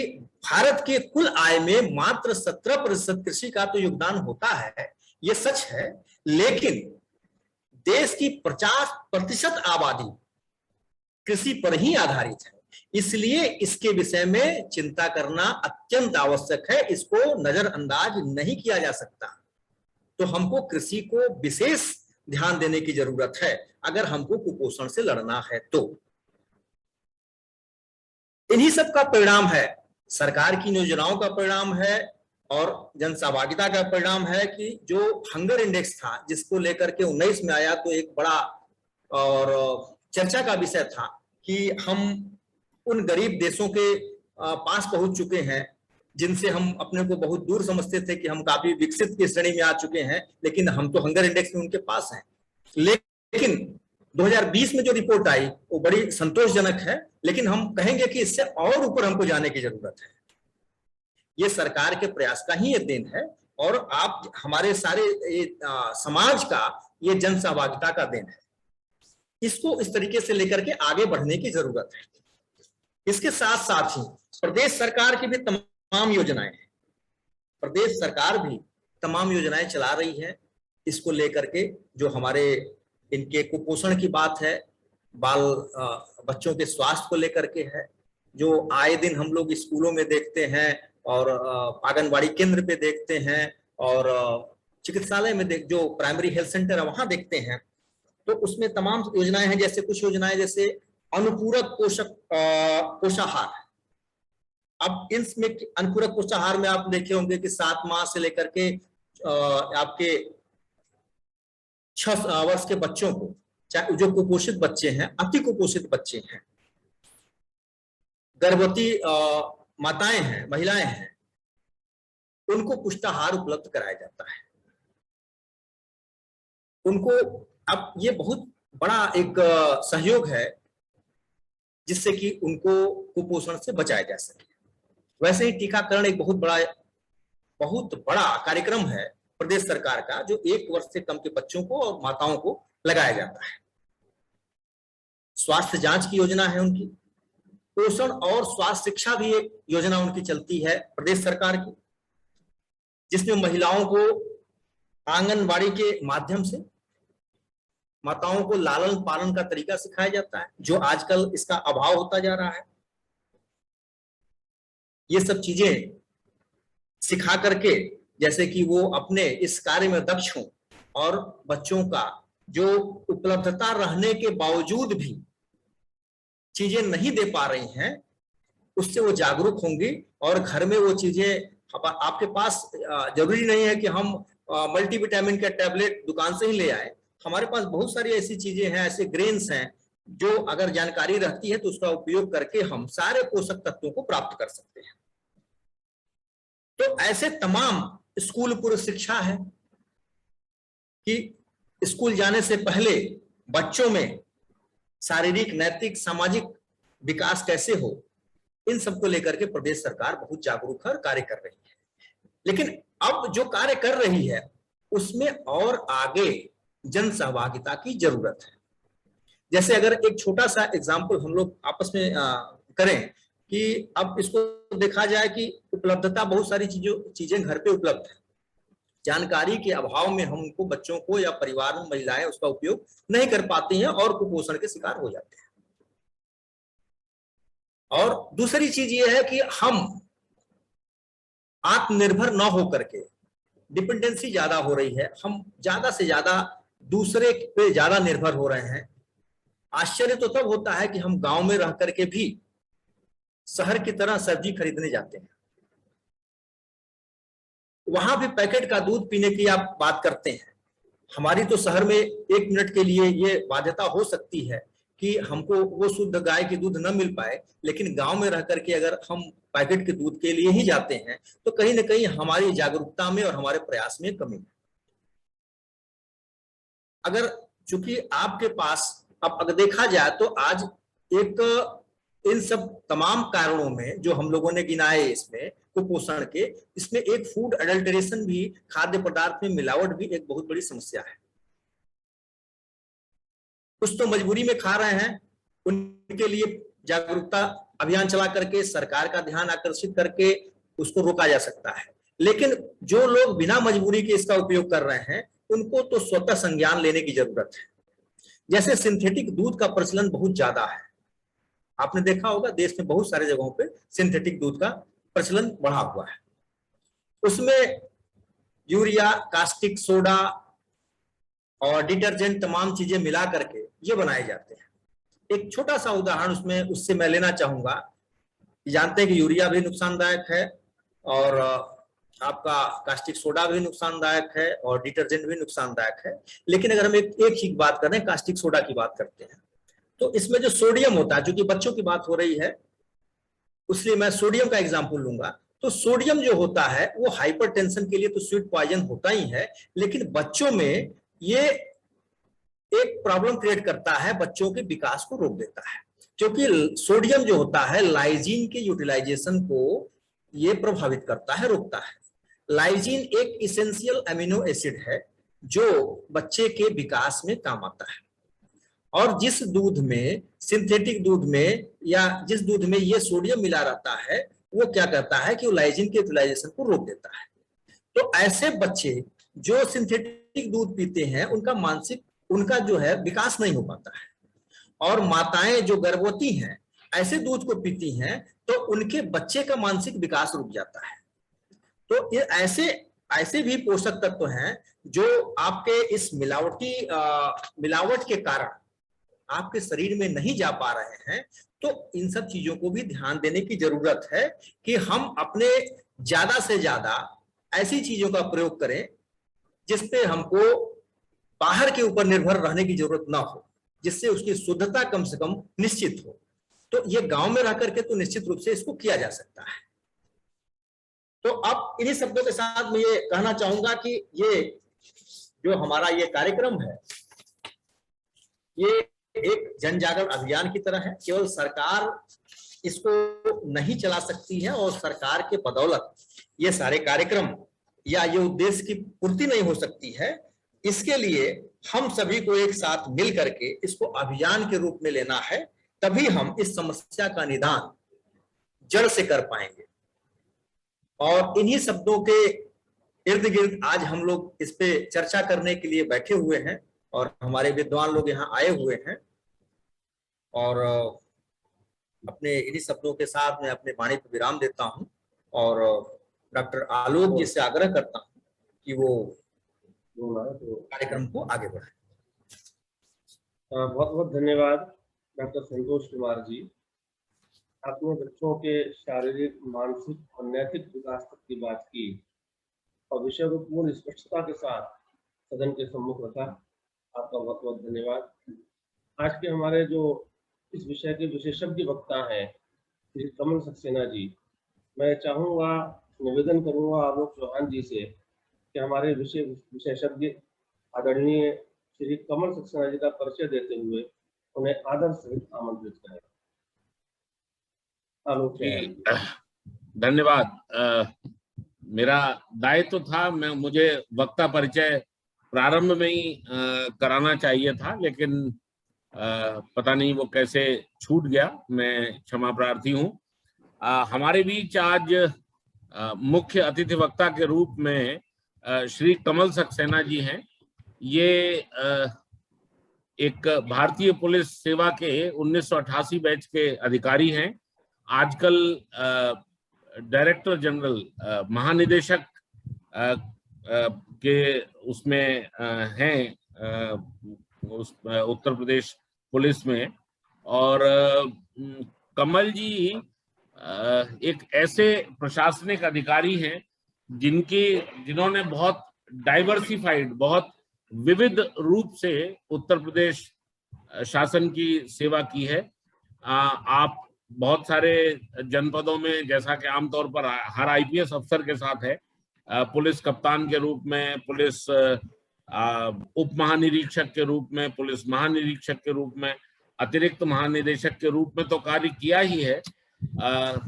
भारत के कुल आय में मात्र 17% कृषि का तो योगदान होता है, ये सच है, लेकिन देश की 50% आबादी कृषि पर ही आधारित है। इसलिए इसके विषय में चिंता करना अत्यंत आवश्यक है, इसको नजरअंदाज नहीं किया जा सकता। तो हमको कृषि को विशेष ध्यान देने की जरूरत है अगर हमको कुपोषण से लड़ना है। तो इन्हीं सब का परिणाम है, सरकार की योजनाओं का परिणाम है और जन सहभागिता का परिणाम है कि जो हंगर इंडेक्स था, जिसको लेकर के 19 में आया, तो एक बड़ा और चर्चा का विषय था कि हम उन गरीब देशों के पास पहुंच चुके हैं जिनसे हम अपने को बहुत दूर समझते थे कि हम काफी विकसित की श्रेणी में आ चुके हैं, लेकिन हम तो हंगर इंडेक्स में उनके पास हैं। लेकिन 2020 में जो रिपोर्ट आई वो बड़ी संतोषजनक है, लेकिन हम कहेंगे कि इससे और ऊपर हमको जाने की जरूरत है। ये सरकार के प्रयास का ही ये देन है और आप हमारे सारे समाज का ये जन सहभागिता का देन है। इसको इस तरीके से लेकर के आगे बढ़ने की जरूरत है। इसके साथ साथ ही प्रदेश सरकार की भी तमाम योजनाएं हैं, प्रदेश सरकार भी तमाम योजनाएं चला रही है इसको लेकर के, जो हमारे इनके कुपोषण की बात है, बाल बच्चों के स्वास्थ्य को लेकर के है, जो आए दिन हम लोग स्कूलों में देखते हैं और आंगनबाड़ी केंद्र पे देखते हैं और चिकित्सालय में जो प्राइमरी हेल्थ सेंटर है वहां देखते हैं, तो उसमें तमाम योजनाएं हैं। जैसे कुछ योजनाएं जैसे अनुपूरक पोषाहार। अब इसमें अनुपूरक पोषाहार में आप देखे होंगे कि 7 माह से लेकर के आपके 6 वर्ष के बच्चों को, चाहे जो कुपोषित बच्चे हैं, अति कुपोषित बच्चे हैं, गर्भवती माताएं हैं, महिलाएं हैं, उनको पुष्टाहार उपलब्ध कराया जाता है। उनको अब ये बहुत बड़ा एक सहयोग है जिससे कि उनको कुपोषण से बचाया जा सके। वैसे ही टीकाकरण एक बहुत बड़ा कार्यक्रम है प्रदेश सरकार का, जो 1 वर्ष से कम के बच्चों को और माताओं को लगाया जाता है। स्वास्थ्य जांच की योजना है उनकी, पोषण और स्वास्थ्य शिक्षा भी एक योजना उनकी चलती है प्रदेश सरकार की, जिसमें महिलाओं को आंगनबाड़ी के माध्यम से माताओं को लालन पालन का तरीका सिखाया जाता है, जो आजकल इसका अभाव होता जा रहा है। ये सब चीजें सिखा करके, जैसे कि वो अपने इस कार्य में दक्ष हों और बच्चों का जो उपलब्धता रहने के बावजूद भी चीजें नहीं दे पा रही हैं, उससे वो जागरूक होंगी और घर में वो चीजें आपके पास जरूरी नहीं है कि हम मल्टीविटामिन का टैबलेट दुकान से ही ले आए। हमारे पास बहुत सारी ऐसी चीजें हैं, ऐसे ग्रेन्स हैं, जो अगर जानकारी रहती है तो उसका उपयोग करके हम सारे पोषक तत्वों को प्राप्त कर सकते हैं। तो ऐसे तमाम स्कूल पूर्व शिक्षा है कि स्कूल जाने से पहले बच्चों में शारीरिक, नैतिक, सामाजिक विकास कैसे हो, इन सबको लेकर के प्रदेश सरकार बहुत जागरूक है और कार्य कर रही है। लेकिन अब जो कार्य कर रही है उसमें और आगे जन सहभागिता की जरूरत है। जैसे अगर एक छोटा सा एग्जाम्पल हम लोग आपस में करें कि अब इसको देखा जाए कि उपलब्धता बहुत सारी चीजें घर पे उपलब्ध है, जानकारी के अभाव में हम उनको, बच्चों को या परिवार में महिलाएं उसका उपयोग नहीं कर पाती हैं और कुपोषण के शिकार हो जाते हैं। और दूसरी चीज ये है कि हम आत्मनिर्भर न हो करके, डिपेंडेंसी ज्यादा हो रही है, हम ज्यादा से ज्यादा दूसरे पे ज्यादा निर्भर हो रहे हैं। आश्चर्य तो तब होता है कि हम गांव में रह करके भी शहर की तरह सब्जी खरीदने जाते हैं, वहां भी पैकेट का दूध पीने की आप बात करते हैं। हमारी तो शहर में 1 मिनट के लिए ये बाध्यता हो सकती है कि हमको वो शुद्ध गाय की दूध न मिल पाए, लेकिन गांव में रह करके अगर हम पैकेट के दूध के लिए ही जाते हैं तो कहीं ना कहीं हमारी जागरूकता में और हमारे प्रयास में कमी है। अगर चूंकि आपके पास, अब अगर देखा जाए तो आज एक इन सब तमाम कारणों में जो हम लोगों ने गिनाए इसमें कुपोषण के, इसमें एक फूड एडल्टरेशन भी, खाद्य पदार्थ में मिलावट भी एक बहुत बड़ी समस्या है। कुछ तो मजबूरी में खा रहे हैं, उनके लिए जागरूकता अभियान चला करके सरकार का ध्यान आकर्षित करके उसको रोका जा सकता है। लेकिन जो लोग बिना मजबूरी के इसका उपयोग कर रहे हैं उनको तो स्वतः संज्ञान लेने की जरूरत है। जैसे सिंथेटिक दूध का प्रचलन बहुत ज्यादा है, आपने देखा होगा देश में बहुत सारे जगहों पे सिंथेटिक दूध का प्रचलन बढ़ा हुआ है। उसमें यूरिया, कास्टिक सोडा और डिटर्जेंट तमाम चीजें मिला करके ये बनाए जाते हैं। एक छोटा सा उदाहरण उससे मैं लेना चाहूंगा। जानते हैं कि यूरिया भी नुकसानदायक है और आपका कास्टिक सोडा भी नुकसानदायक है और डिटर्जेंट भी नुकसानदायक है। लेकिन अगर हम एक ही बात करें, कास्टिक सोडा की बात करते हैं, तो इसमें जो सोडियम होता है, क्योंकि बच्चों की बात हो रही है इसलिए मैं सोडियम का एग्जाम्पल लूंगा। तो सोडियम जो होता है वो हाइपरटेंशन के लिए तो स्वीट पॉइजन होता ही है, लेकिन बच्चों में ये एक प्रॉब्लम क्रिएट करता है, बच्चों के विकास को रोक देता है, क्योंकि सोडियम जो होता है लाइजीन के यूटिलाइजेशन को ये प्रभावित करता है, रोकता है। लाइजीन एक इसेंशियल अमीनो एसिड है जो बच्चे के विकास में काम आता है, और जिस दूध में, सिंथेटिक दूध में या जिस दूध में ये सोडियम मिला रहता है, वो क्या करता है कि वो लाइजीन के यूटिलाइजेशन को रोक देता है। तो ऐसे बच्चे जो सिंथेटिक दूध पीते हैं उनका जो है विकास नहीं हो पाता है, और माताएं जो गर्भवती हैं ऐसे दूध को पीती हैं तो उनके बच्चे का मानसिक विकास रुक जाता है। तो ये ऐसे भी पोषक तत्व हैं जो आपके इस मिलावट के कारण आपके शरीर में नहीं जा पा रहे हैं। तो इन सब चीजों को भी ध्यान देने की जरूरत है कि हम अपने ज्यादा से ज्यादा ऐसी चीजों का प्रयोग करें जिसपे हमको बाहर के ऊपर निर्भर रहने की जरूरत ना हो, जिससे उसकी शुद्धता कम से कम निश्चित हो। तो ये गांव में रह करके तो निश्चित रूप से इसको किया जा सकता है। तो अब इन्हीं शब्दों के साथ मैं ये कहना चाहूंगा कि ये जो हमारा ये कार्यक्रम है ये एक जन जागरण अभियान की तरह है। केवल सरकार इसको नहीं चला सकती है, और सरकार के बदौलत ये सारे कार्यक्रम या ये उद्देश्य की पूर्ति नहीं हो सकती है। इसके लिए हम सभी को एक साथ मिल करके इसको अभियान के रूप में लेना है, तभी हम इस समस्या का निदान जड़ से कर पाएंगे। और इन्हीं शब्दों के इर्द गिर्द आज हम लोग इस पे चर्चा करने के लिए बैठे हुए हैं, और हमारे विद्वान लोग यहाँ आए हुए हैं। और अपने इन्हीं शब्दों के साथ मैं अपने वाणी पर विराम देता हूँ, और डॉक्टर आलोक जी से आग्रह करता हूँ कि वो कार्यक्रम को आगे बढ़ाएं। बहुत बहुत धन्यवाद डॉक्टर संतोष कुमार जी। आपने बच्चों के शारीरिक, मानसिक और नैतिक विकास तक की बात की, और विषय को पूर्ण स्पष्टता के साथ सदन के सम्मुख रखा। आपका बहुत बहुत धन्यवाद। आज के हमारे जो इस विषय के विशेषज्ञ वक्ता हैं श्री कमल सक्सेना जी, मैं चाहूँगा, निवेदन करूँगा आलोक चौहान जी से कि हमारे विशेषज्ञ आदरणीय श्री कमल सक्सेना जी का परिचय देते हुए उन्हें आदर सहित आमंत्रित करें। आलोक चौहान। धन्यवाद। मेरा दायित्व था, मुझे वक्ता परिचय प्रारंभ में ही कराना चाहिए था, लेकिन पता नहीं वो कैसे छूट गया। मैं क्षमा प्रार्थी हूँ। हमारे बीच आज मुख्य अतिथि वक्ता के रूप में श्री कमल सक्सेना जी हैं। ये एक भारतीय पुलिस सेवा के 1988 बैच के अधिकारी हैं। आजकल डायरेक्टर जनरल, महानिदेशक के उसमें हैं उत्तर प्रदेश पुलिस में। और कमल जी एक ऐसे प्रशासनिक अधिकारी हैं जिन्होंने बहुत डाइवर्सिफाइड, बहुत विविध रूप से उत्तर प्रदेश शासन की सेवा की है। आप बहुत सारे जनपदों में, जैसा कि आमतौर पर हर आईपीएस अफसर के साथ है, पुलिस कप्तान के रूप में, पुलिस उप महानिरीक्षक के रूप में, पुलिस महानिरीक्षक के रूप में, अतिरिक्त महानिदेशक के रूप में तो कार्य किया ही है।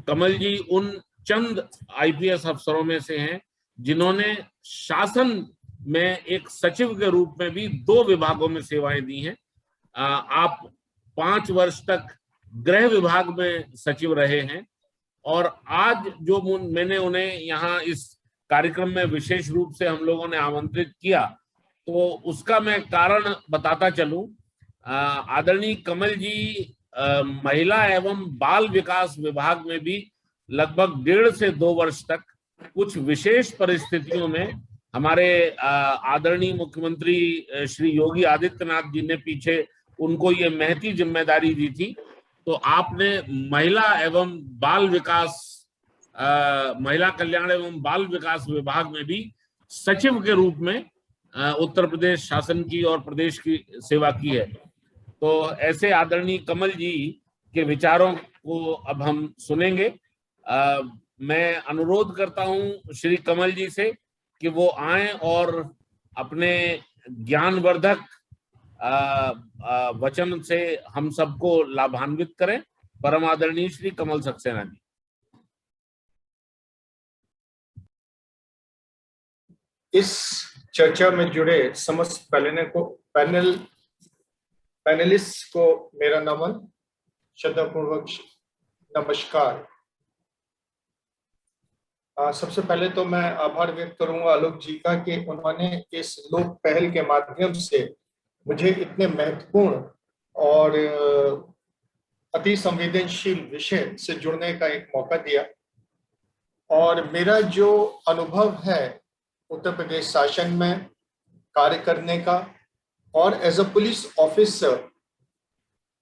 कमल जी उन चंद आईपीएस अफसरों में से हैं जिन्होंने शासन में एक सचिव के रूप में भी 2 विभागों में सेवाएं दी हैं। आप 5 वर्ष तक गृह विभाग में सचिव रहे हैं, और आज जो मैंने उन्हें यहाँ इस कार्यक्रम में विशेष रूप से हम लोगों ने आमंत्रित किया, तो उसका मैं कारण बताता चलूं। आदरणीय कमल जी महिला एवं बाल विकास विभाग में भी लगभग 1.5 से 2 वर्ष तक कुछ विशेष परिस्थितियों में हमारे आदरणीय मुख्यमंत्री श्री योगी आदित्यनाथ जी ने पीछे उनको ये महती जिम्मेदारी दी थी। तो आपने महिला एवं बाल विकास, महिला कल्याण एवं बाल विकास विभाग में भी सचिव के रूप में उत्तर प्रदेश शासन की और प्रदेश की सेवा की है। तो ऐसे आदरणीय कमल जी के विचारों को अब हम सुनेंगे। मैं अनुरोध करता हूं श्री कमल जी से कि वो आएं और अपने ज्ञानवर्धक वचन से हम सबको लाभान्वित करें। परम आदरणीय श्री कमल सक्सेना जी। इस चर्चा में जुड़े समस्त पैनलिस्ट को मेरा नमन, श्रद्धापूर्वक नमस्कार। सबसे पहले तो मैं आभार व्यक्त करूंगा आलोक जी का कि उन्होंने इस लोक पहल के माध्यम से मुझे इतने महत्वपूर्ण और अति संवेदनशील विषय से जुड़ने का एक मौका दिया। और मेरा जो अनुभव है उत्तर प्रदेश शासन में कार्य करने का और एज अ पुलिस ऑफिसर,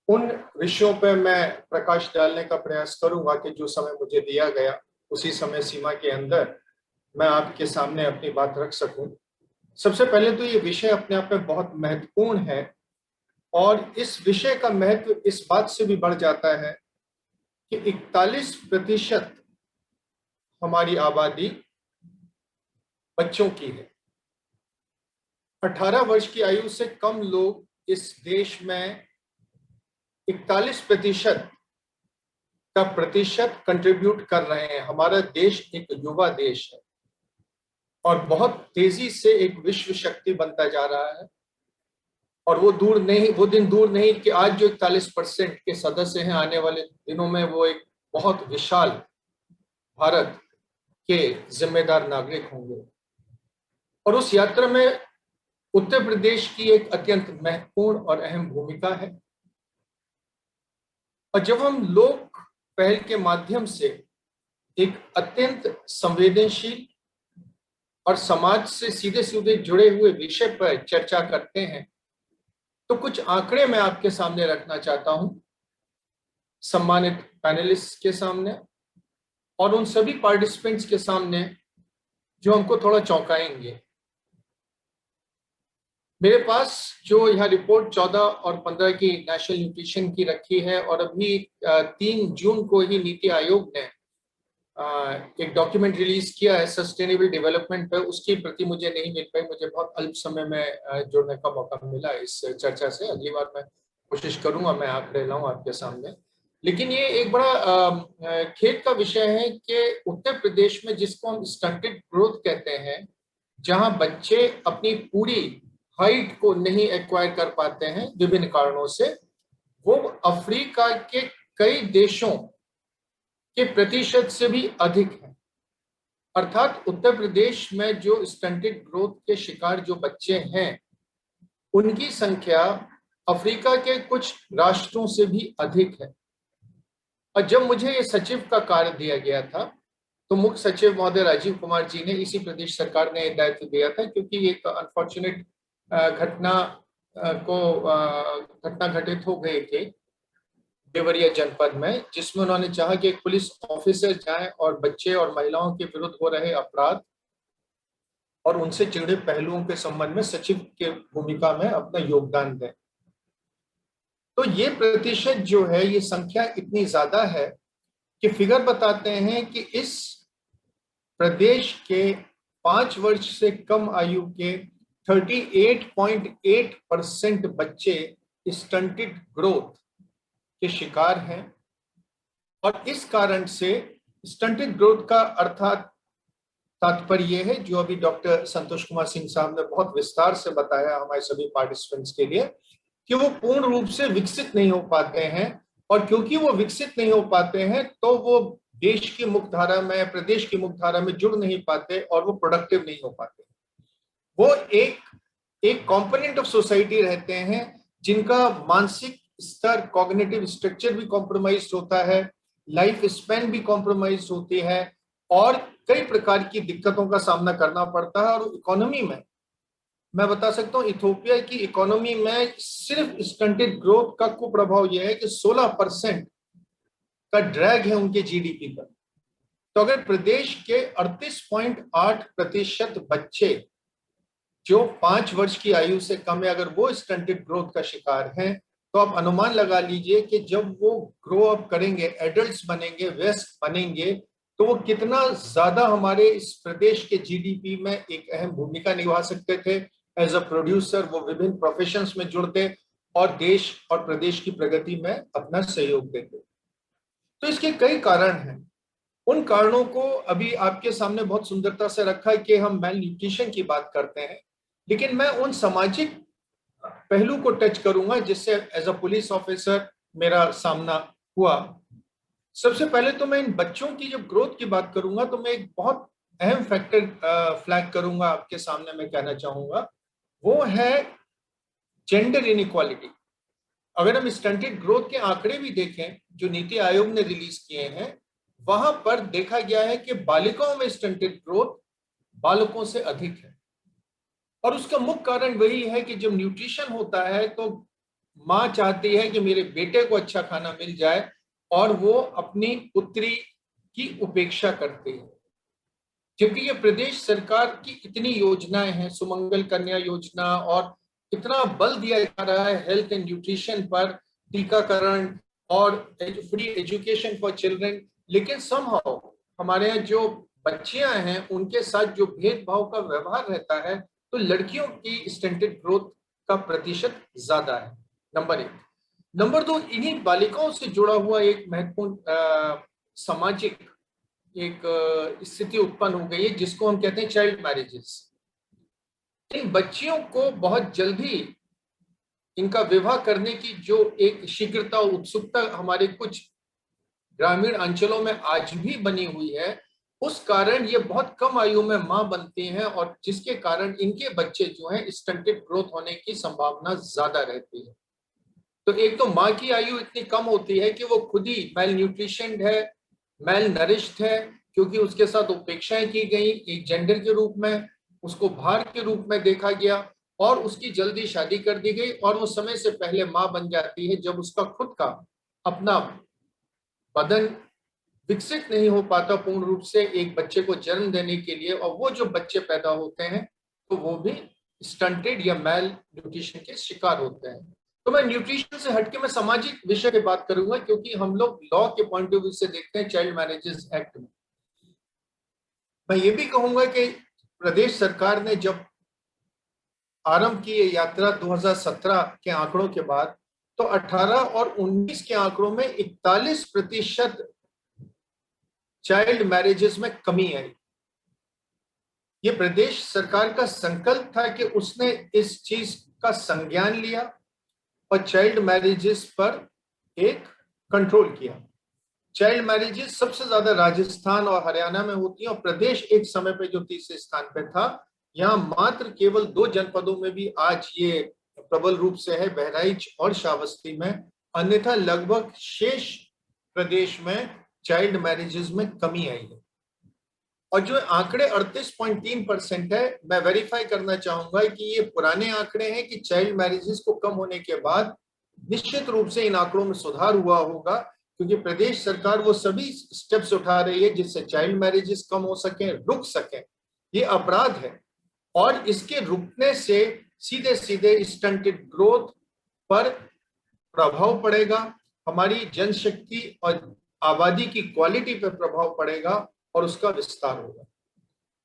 उन विषयों पर मैं प्रकाश डालने का प्रयास करूंगा कि जो समय मुझे दिया गया उसी समय सीमा के अंदर मैं आपके सामने अपनी बात रख सकूं। सबसे पहले तो ये विषय अपने आप में बहुत महत्वपूर्ण है और इस विषय का महत्व इस बात से भी बढ़ जाता है कि 41% हमारी आबादी बच्चों की है। 18 वर्ष की आयु से कम लोग इस देश में 41% का प्रतिशत कंट्रीब्यूट कर रहे हैं। हमारा देश एक युवा देश है और बहुत तेजी से एक विश्व शक्ति बनता जा रहा है। और वो दिन दूर नहीं कि आज जो 41% के सदस्य हैं, आने वाले दिनों में वो एक बहुत विशाल भारत के जिम्मेदार नागरिक होंगे। और उस यात्रा में उत्तर प्रदेश की एक अत्यंत महत्वपूर्ण और अहम भूमिका है। और जब हम लोग पहल के माध्यम से एक अत्यंत संवेदनशील और समाज से सीधे सीधे जुड़े हुए विषय पर चर्चा करते हैं तो कुछ आंकड़े मैं आपके सामने रखना चाहता हूं, सम्मानित पैनलिस्ट के सामने और उन सभी पार्टिसिपेंट्स के सामने जो हमको थोड़ा चौंकाएंगे। मेरे पास जो यह रिपोर्ट 14 और 15 की नेशनल न्यूट्रिशन की रखी है और अभी 3 जून को ही नीति आयोग ने एक डॉक्यूमेंट रिलीज किया है सस्टेनेबल डेवलपमेंट पर, उसकी प्रति मुझे नहीं मिल पाई। मुझे बहुत अल्प समय में जुड़ने का मौका मिला इस चर्चा से। अगली बार मैं कोशिश करूंगा मैं आंकड़े लाऊं आपके सामने। लेकिन ये एक बड़ा खेद का विषय है कि उत्तर प्रदेश में, जिसको हम स्टंटेड ग्रोथ कहते हैं, जहां बच्चे अपनी पूरी हाइट को नहीं एक्वायर कर पाते हैं विभिन्न कारणों से, वो अफ्रीका के कई देशों के प्रतिशत से भी अधिक है। अर्थात उत्तर प्रदेश में जो स्टंटेड ग्रोथ के शिकार जो बच्चे हैं उनकी संख्या अफ्रीका के कुछ राष्ट्रों से भी अधिक है। और जब मुझे ये सचिव का कार्य दिया गया था तो मुख्य सचिव महोदय राजीव कुमार जी ने, इसी प्रदेश सरकार ने दायित्व दिया था, क्योंकि एक अनफॉर्चुनेट घटना घटित हो गई थी देवरिया जनपद में, जिसमें उन्होंने चाहा कि एक पुलिस ऑफिसर जाए और बच्चे और महिलाओं के विरुद्ध हो रहे अपराध और उनसे जुड़े पहलुओं के संबंध में सचिव के भूमिका में अपना योगदान दें। तो ये प्रतिशत जो है, ये संख्या इतनी ज्यादा है कि फिगर बताते हैं कि इस प्रदेश के 5 वर्ष से कम आयु के 38.8% बच्चे स्टंटेड ग्रोथ के शिकार हैं। और इस कारण से स्टंटेड ग्रोथ का अर्थात तात्पर्य है, जो अभी डॉक्टर संतोष कुमार सिंह साहब ने बहुत विस्तार से बताया हमारे सभी पार्टिसिपेंट्स के लिए, कि वो पूर्ण रूप से विकसित नहीं हो पाते हैं। और क्योंकि वो विकसित नहीं हो पाते हैं तो वो देश की मुख्यधारा में, प्रदेश की मुख्यधारा में जुड़ नहीं पाते और वो प्रोडक्टिव नहीं हो पाते। वो एक कंपोनेंट ऑफ सोसाइटी रहते हैं जिनका मानसिक स्तर, कॉग्निटिव स्ट्रक्चर भी कॉम्प्रोमाइज होता है, लाइफ स्पैन भी कॉम्प्रोमाइज होती है और कई प्रकार की दिक्कतों का सामना करना पड़ता है। और इकोनॉमी में मैं बता सकता हूँ, इथियोपिया की इकोनॉमी में सिर्फ स्टंटेड ग्रोथ का कुप्रभाव यह है कि 16% का ड्रैग है उनके जीडीपी पर। तो अगर प्रदेश के 38.8% बच्चे जो 5 वर्ष की आयु से कम है, अगर वो स्टंटेड ग्रोथ का शिकार हैं, तो तो आप अनुमान लगा लीजिए कि जब वो ग्रो अप करेंगे, एडल्ट्स बनेंगे, वयस्क बनेंगे, तो वो कितना ज्यादा हमारे इस प्रदेश के जीडीपी में एक अहम भूमिका निभा सकते थे। एज अ प्रोड्यूसर वो विभिन्न प्रोफेशंस में जुड़ते और देश और प्रदेश की प्रगति में अपना सहयोग देते। तो इसके कई कारण हैं। उन कारणों को अभी आपके सामने बहुत सुंदरता से रखा है कि हम मेल न्यूट्रिशन की बात करते हैं, लेकिन मैं उन सामाजिक पहलू को टच करूंगा जिससे एज अ पुलिस ऑफिसर मेरा सामना हुआ। सबसे पहले तो मैं इन बच्चों की जब ग्रोथ की बात करूंगा तो मैं एक बहुत अहम फैक्टर फ्लैग करूंगा आपके सामने, मैं कहना चाहूंगा, वो है जेंडर इनइक्वालिटी। अगर हम स्टंटेड ग्रोथ के आंकड़े भी देखें जो नीति आयोग ने रिलीज किए हैं, वहां पर देखा गया है कि बालिकाओं में स्टंटेड ग्रोथ बालकों से अधिक है। और उसका मुख्य कारण वही है कि जब न्यूट्रिशन होता है तो माँ चाहती है कि मेरे बेटे को अच्छा खाना मिल जाए और वो अपनी पुत्री की उपेक्षा करती है। जबकि ये प्रदेश सरकार की इतनी योजनाएं हैं, सुमंगल कन्या योजना, और इतना बल दिया जा रहा है हेल्थ एंड न्यूट्रिशन पर, टीकाकरण और फ्री एजुकेशन फॉर चिल्ड्रन, लेकिन समहाउ हमारे यहाँ जो बच्चियां हैं उनके साथ जो भेदभाव का व्यवहार रहता है, तो लड़कियों की स्टंटेड ग्रोथ का प्रतिशत ज्यादा है। नंबर 1। नंबर 2, इन्हीं बालिकाओं से जुड़ा हुआ एक महत्वपूर्ण सामाजिक एक स्थिति उत्पन्न हो गई है जिसको हम कहते हैं चाइल्ड मैरिजेस। इन बच्चियों को बहुत जल्दी इनका विवाह करने की जो एक शीघ्रता और उत्सुकता हमारे कुछ ग्रामीण अंचलों में आज भी बनी हुई है, उस कारण ये बहुत कम आयु में मां बनती हैं और जिसके कारण इनके बच्चे जो हैं स्टंटेड ग्रोथ होने की संभावना ज्यादा रहती है। तो एक तो माँ की आयु इतनी कम होती है कि वो खुद ही मेल न्यूट्रिशन्ड है, मेल नरिश्ड है, क्योंकि उसके साथ उपेक्षाएं की गई, एक जेंडर के रूप में उसको भार के रूप में देखा गया और उसकी जल्दी शादी कर दी गई और वो समय से पहले माँ बन जाती है जब उसका खुद का अपना बदन विकसित नहीं हो पाता पूर्ण रूप से एक बच्चे को जन्म देने के लिए, और वो जो बच्चे पैदा होते हैं तो वो भी स्टंटेड या मेल न्यूट्रिशन के शिकार होते हैं। तो मैं न्यूट्रिशन से हटके मैं सामाजिक विषय की बात करूंगा, क्योंकि हम लोग लॉ के पॉइंट ऑफ व्यू से देखते हैं चाइल्ड मैरिजेस एक्ट में। मैं ये भी कहूंगा कि प्रदेश सरकार ने जब आरंभ की ये यात्रा 2017 के आंकड़ों के बाद, तो 18 और 19 के आंकड़ों में 41% चाइल्ड मैरिजेस में कमी आई। ये प्रदेश सरकार का संकल्प था कि उसने इस चीज का संज्ञान लिया और चाइल्ड मैरिजेस पर एक कंट्रोल किया। चाइल्ड मैरिजेस सबसे ज्यादा राजस्थान और हरियाणा में होती है और प्रदेश एक समय पे जो तीसरे स्थान पे था, यहाँ मात्र केवल 2 जनपदों में भी आज ये प्रबल रूप से है, बहराइच और श्रावस्ती में, अन्यथा लगभग शेष प्रदेश में चाइल्ड मैरिजेस में कमी आई है। और जो आंकड़े 38.3% है, मैं वेरीफाई करना चाहूंगा कि ये पुराने आंकड़े हैं कि चाइल्ड मैरिजेस को कम होने के बाद निश्चित रूप से इन आंकड़ों में सुधार हुआ होगा, क्योंकि प्रदेश सरकार वो सभी स्टेप्स उठा रही है जिससे चाइल्ड मैरिजेस कम हो सके, रुक सके। ये अपराध है और इसके रुकने से सीधे सीधे स्टंटेड ग्रोथ पर प्रभाव पड़ेगा, हमारी जनशक्ति और आबादी की क्वालिटी पर प्रभाव पड़ेगा और उसका विस्तार होगा।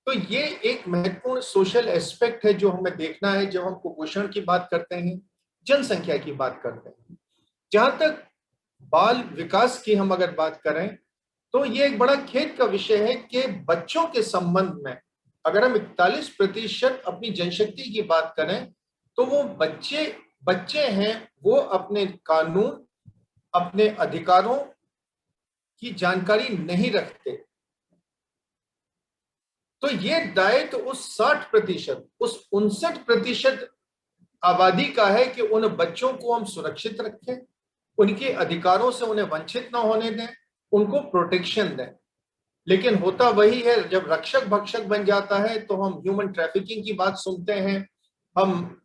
तो ये एक महत्वपूर्ण सोशल एस्पेक्ट है जो हमें देखना है जब हम कुपोषण की बात करते हैं, जनसंख्या की बात करते हैं। जहां तक बाल विकास की हम अगर बात करें तो ये एक बड़ा खेद का विषय है कि बच्चों के संबंध में अगर हम 41% अपनी जनशक्ति की बात करें तो वो बच्चे हैं, वो अपने कानून, अपने अधिकारों की जानकारी नहीं रखते। तो ये दायित्व उस 60%, उस 59% आबादी का है कि उन बच्चों को हम सुरक्षित रखें, उनके अधिकारों से उन्हें वंचित न होने दें, उनको प्रोटेक्शन दें। लेकिन होता वही है, जब रक्षक भक्षक बन जाता है तो हम ह्यूमन ट्रैफिकिंग की बात सुनते हैं, हम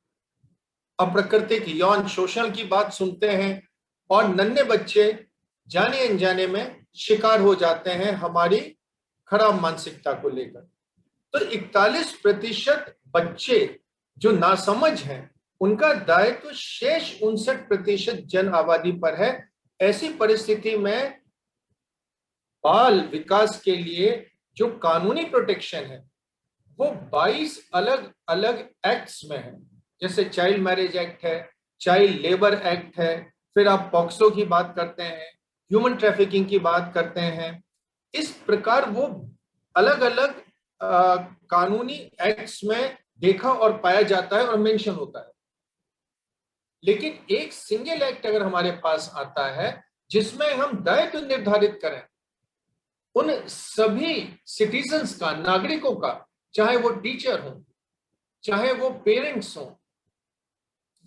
अप्राकृतिक यौन शोषण की बात सुनते हैं और नन्हे बच्चे जाने अनजाने में शिकार हो जाते हैं हमारी खराब मानसिकता को लेकर। तो 41% बच्चे जो नासमझ हैं उनका दायित्व शेष 59% जन आबादी पर है। ऐसी परिस्थिति में बाल विकास के लिए जो कानूनी प्रोटेक्शन है वो 22 अलग अलग एक्ट्स में है, जैसे चाइल्ड मैरिज एक्ट है, चाइल्ड लेबर एक्ट है, फिर आप पॉक्सो की बात करते हैं, ह्यूमन ट्रैफिकिंग की बात करते हैं। इस प्रकार वो अलग अलग कानूनी एक्ट्स में देखा और पाया जाता है और मेंशन होता है। लेकिन एक सिंगल एक्ट अगर हमारे पास आता है जिसमें हम दायित्व निर्धारित करें उन सभी सिटीजन्स का, नागरिकों का, चाहे वो टीचर हो, चाहे वो पेरेंट्स हो,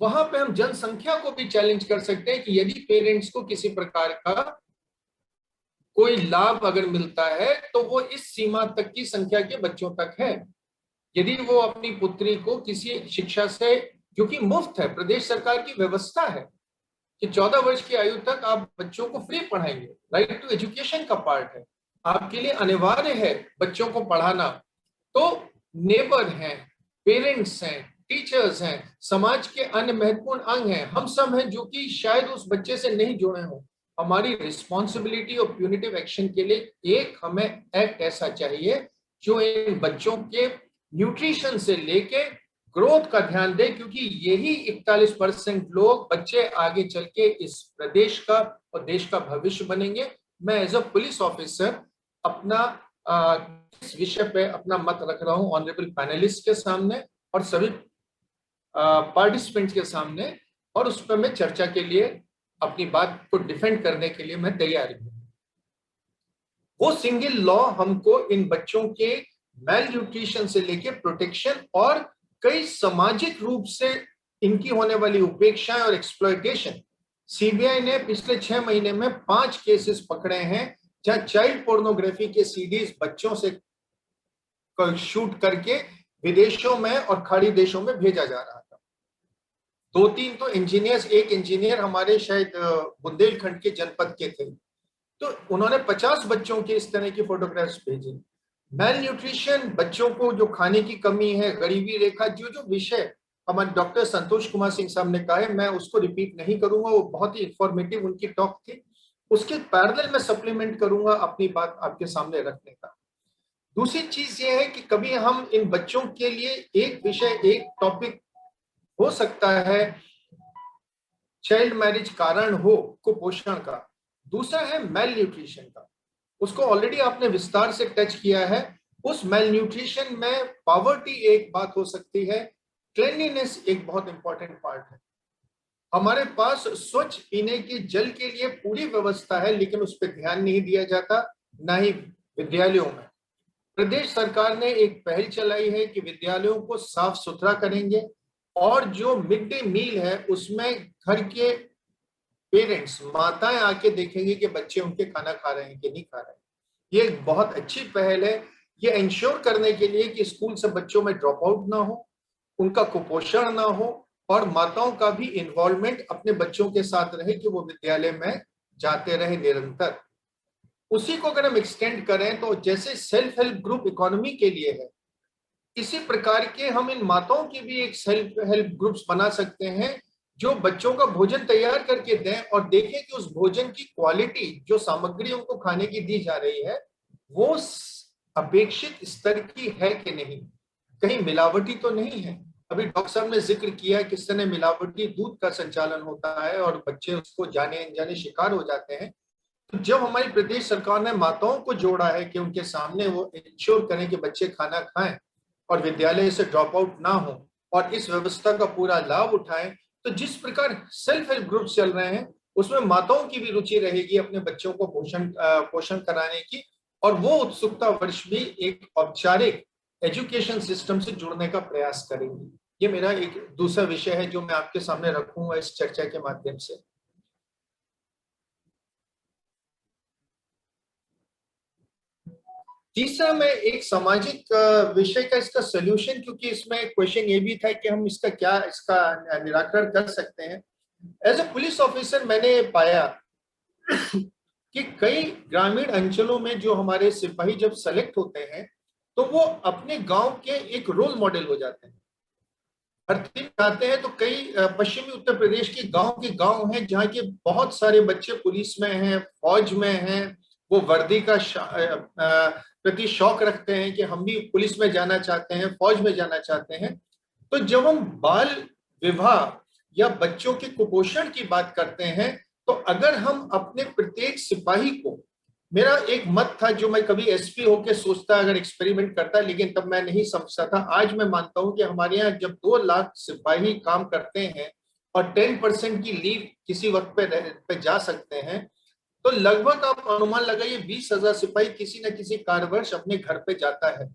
वहां पे हम जनसंख्या को भी चैलेंज कर सकते हैं कि यदि पेरेंट्स को किसी प्रकार का कोई लाभ अगर मिलता है तो वो इस सीमा तक की संख्या के बच्चों तक है। यदि वो अपनी पुत्री को किसी शिक्षा से, जो कि मुफ्त है, प्रदेश सरकार की व्यवस्था है कि 14 वर्ष की आयु तक आप बच्चों को फ्री पढ़ाएंगे, राइट टू एजुकेशन का पार्ट है, आपके लिए अनिवार्य है बच्चों को पढ़ाना। तो नेबर हैं, पेरेंट्स हैं, टीचर्स हैं, समाज के अन्य महत्वपूर्ण अंग हैं, हम सब हैं जो कि शायद उस बच्चे से नहीं जुड़े हों। हमारी रिस्पॉन्सिबिलिटी और प्यूनिटिव एक्शन के लिए एक हमें एक्ट ऐसा चाहिए जो इन बच्चों के न्यूट्रिशन से लेके ग्रोथ का ध्यान दे, क्योंकि यही 41% लोग बच्चे आगे चल के इस प्रदेश का और देश का भविष्य बनेंगे। मैं एज अ पुलिस ऑफिसर अपना इस विषय पे अपना मत रख रहा हूं ऑनरेबल पैनलिस्ट के सामने और सभी पार्टिसिपेंट्स के सामने, और उस पर मैं चर्चा के लिए अपनी बात को डिफेंड करने के लिए मैं तैयार हूं। वो सिंगल लॉ हमको इन बच्चों के मेल न्यूट्रिशन से लेके प्रोटेक्शन और कई सामाजिक रूप से इनकी होने वाली उपेक्षाएं और एक्सप्लॉयटेशन, सीबीआई ने पिछले 6 महीने में 5 केसेस पकड़े हैं जहां चाइल्ड पोर्नोग्राफी के सीडीज बच्चों से शूट करके विदेशों में और खाड़ी देशों में भेजा जा रहा था। 2-3 तो इंजीनियर्स, एक इंजीनियर हमारे शायद बुंदेलखंड के जनपद के थे, तो उन्होंने 50 बच्चों के इस तरह की फोटोग्राफ्स भेजी। मेल न्यूट्रिशन, बच्चों को जो खाने की कमी है, गरीबी रेखा, जो विषय हमारे डॉक्टर संतोष कुमार सिंह साहब ने कहा है, मैं उसको रिपीट नहीं करूंगा, वो बहुत ही इंफॉर्मेटिव उनकी टॉक थी। उसके पैरेलल में सप्लीमेंट करूंगा अपनी बात आपके सामने रखने का। दूसरी चीज ये है कि कभी हम इन बच्चों के लिए एक विषय, एक टॉपिक हो सकता है चाइल्ड मैरिज कारण हो कुपोषण का, दूसरा है मेल न्यूट्रिशन का, उसको ऑलरेडी आपने विस्तार से टच किया है। उस मेल न्यूट्रिशन में पॉवर्टी एक बात हो सकती है, क्लीनलीनेस एक बहुत इंपॉर्टेंट पार्ट है। हमारे पास स्वच्छ पीने के जल के लिए पूरी व्यवस्था है, लेकिन उस पर ध्यान नहीं दिया जाता, ना ही विद्यालयों में। प्रदेश सरकार ने एक पहल चलाई है कि विद्यालयों को साफ सुथरा करेंगे और जो मिड डे मील है उसमें घर के पेरेंट्स, माताएं आके देखेंगे कि बच्चे उनके खाना खा रहे हैं कि नहीं खा रहे हैं। ये एक बहुत अच्छी पहल है, ये इंश्योर करने के लिए कि स्कूल से बच्चों में ड्रॉप आउट ना हो, उनका कुपोषण ना हो, और माताओं का भी इन्वॉल्वमेंट अपने बच्चों के साथ रहे कि वो विद्यालय में जाते रहे निरंतर। उसी को अगर हम एक्सटेंड करें तो जैसे सेल्फ हेल्प ग्रुप इकोनॉमी के लिए है, इसी प्रकार के हम इन माताओं की भी एक सेल्फ हेल्प ग्रुप्स बना सकते हैं जो बच्चों का भोजन तैयार करके दें और देखें कि उस भोजन की क्वालिटी, जो सामग्री उनको खाने की दी जा रही है, वो अपेक्षित स्तर की है कि नहीं, कहीं मिलावटी तो नहीं है। अभी डॉक्टर साहब ने जिक्र किया किस तरह मिलावटी दूध का संचालन होता है और बच्चे उसको जाने अनजाने शिकार हो जाते हैं। तो जब हमारी प्रदेश सरकार ने माताओं को जोड़ा है कि उनके सामने वो इंश्योर करें कि बच्चे खाना खाएं और विद्यालय से ड्रॉप आउट ना हो और इस व्यवस्था का पूरा लाभ उठाएं, तो जिस प्रकार सेल्फ हेल्प ग्रुप चल रहे हैं उसमें माताओं की भी रुचि रहेगी अपने बच्चों को पोषण कराने की, और वो उत्सुकता वर्ष भी एक औपचारिक एजुकेशन सिस्टम से जुड़ने का प्रयास करेंगी। ये मेरा एक दूसरा विषय है जो मैं आपके सामने रखूंगा इस चर्चा के माध्यम से। तीसरा, मैं एक सामाजिक विषय का इसका सॉल्यूशन, क्योंकि इसमें क्वेश्चन ये भी था कि हम इसका निराकरण कर सकते हैं। एज अ पुलिस ऑफिसर मैंने पाया कि कई ग्रामीण अंचलों में जो हमारे सिपाही जब सेलेक्ट होते हैं तो वो अपने गांव के एक रोल मॉडल हो जाते हैं। भर्ती में आते हैं तो कई पश्चिमी उत्तर प्रदेश के गांव हैं जहाँ के बहुत सारे बच्चे पुलिस में हैं, फौज में हैं। वो वर्दी का प्रति शौक रखते हैं कि हम भी पुलिस में जाना चाहते हैं, फौज में जाना चाहते हैं। तो जब हम बाल विवाह या बच्चों के कुपोषण की बात करते हैं, तो अगर हम अपने प्रत्येक सिपाही को, मेरा एक मत था जो मैं कभी एसपी होके सोचता अगर एक्सपेरिमेंट करता, लेकिन तब मैं नहीं समझता था। आज मैं मानता हूं कि हमारे यहाँ जब 2 लाख सिपाही काम करते हैं और 10% की लीव किसी वक्त पे जा सकते हैं, तो लगभग आप अनुमान लगाइए 20,000 सिपाही किसी न किसी कार्यवर्ष अपने घर पे जाता है।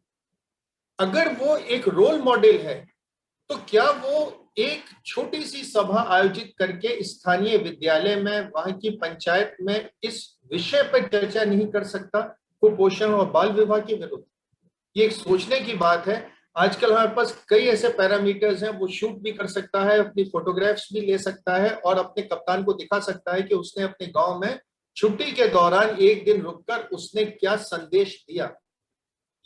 अगर वो एक रोल मॉडल है, तो क्या वो एक छोटी सी सभा आयोजित करके स्थानीय विद्यालय में, वहां की पंचायत में इस विषय पर चर्चा नहीं कर सकता, कुपोषण और बाल विवाह के विरुद्ध? ये एक सोचने की बात है। आजकल हमारे पास कई ऐसे पैरामीटर्स हैं, वो शूट भी कर सकता है, अपनी फोटोग्राफ्स भी ले सकता है और अपने कप्तान को दिखा सकता है कि उसने अपने गांव में छुट्टी के दौरान एक दिन रुककर उसने क्या संदेश दिया।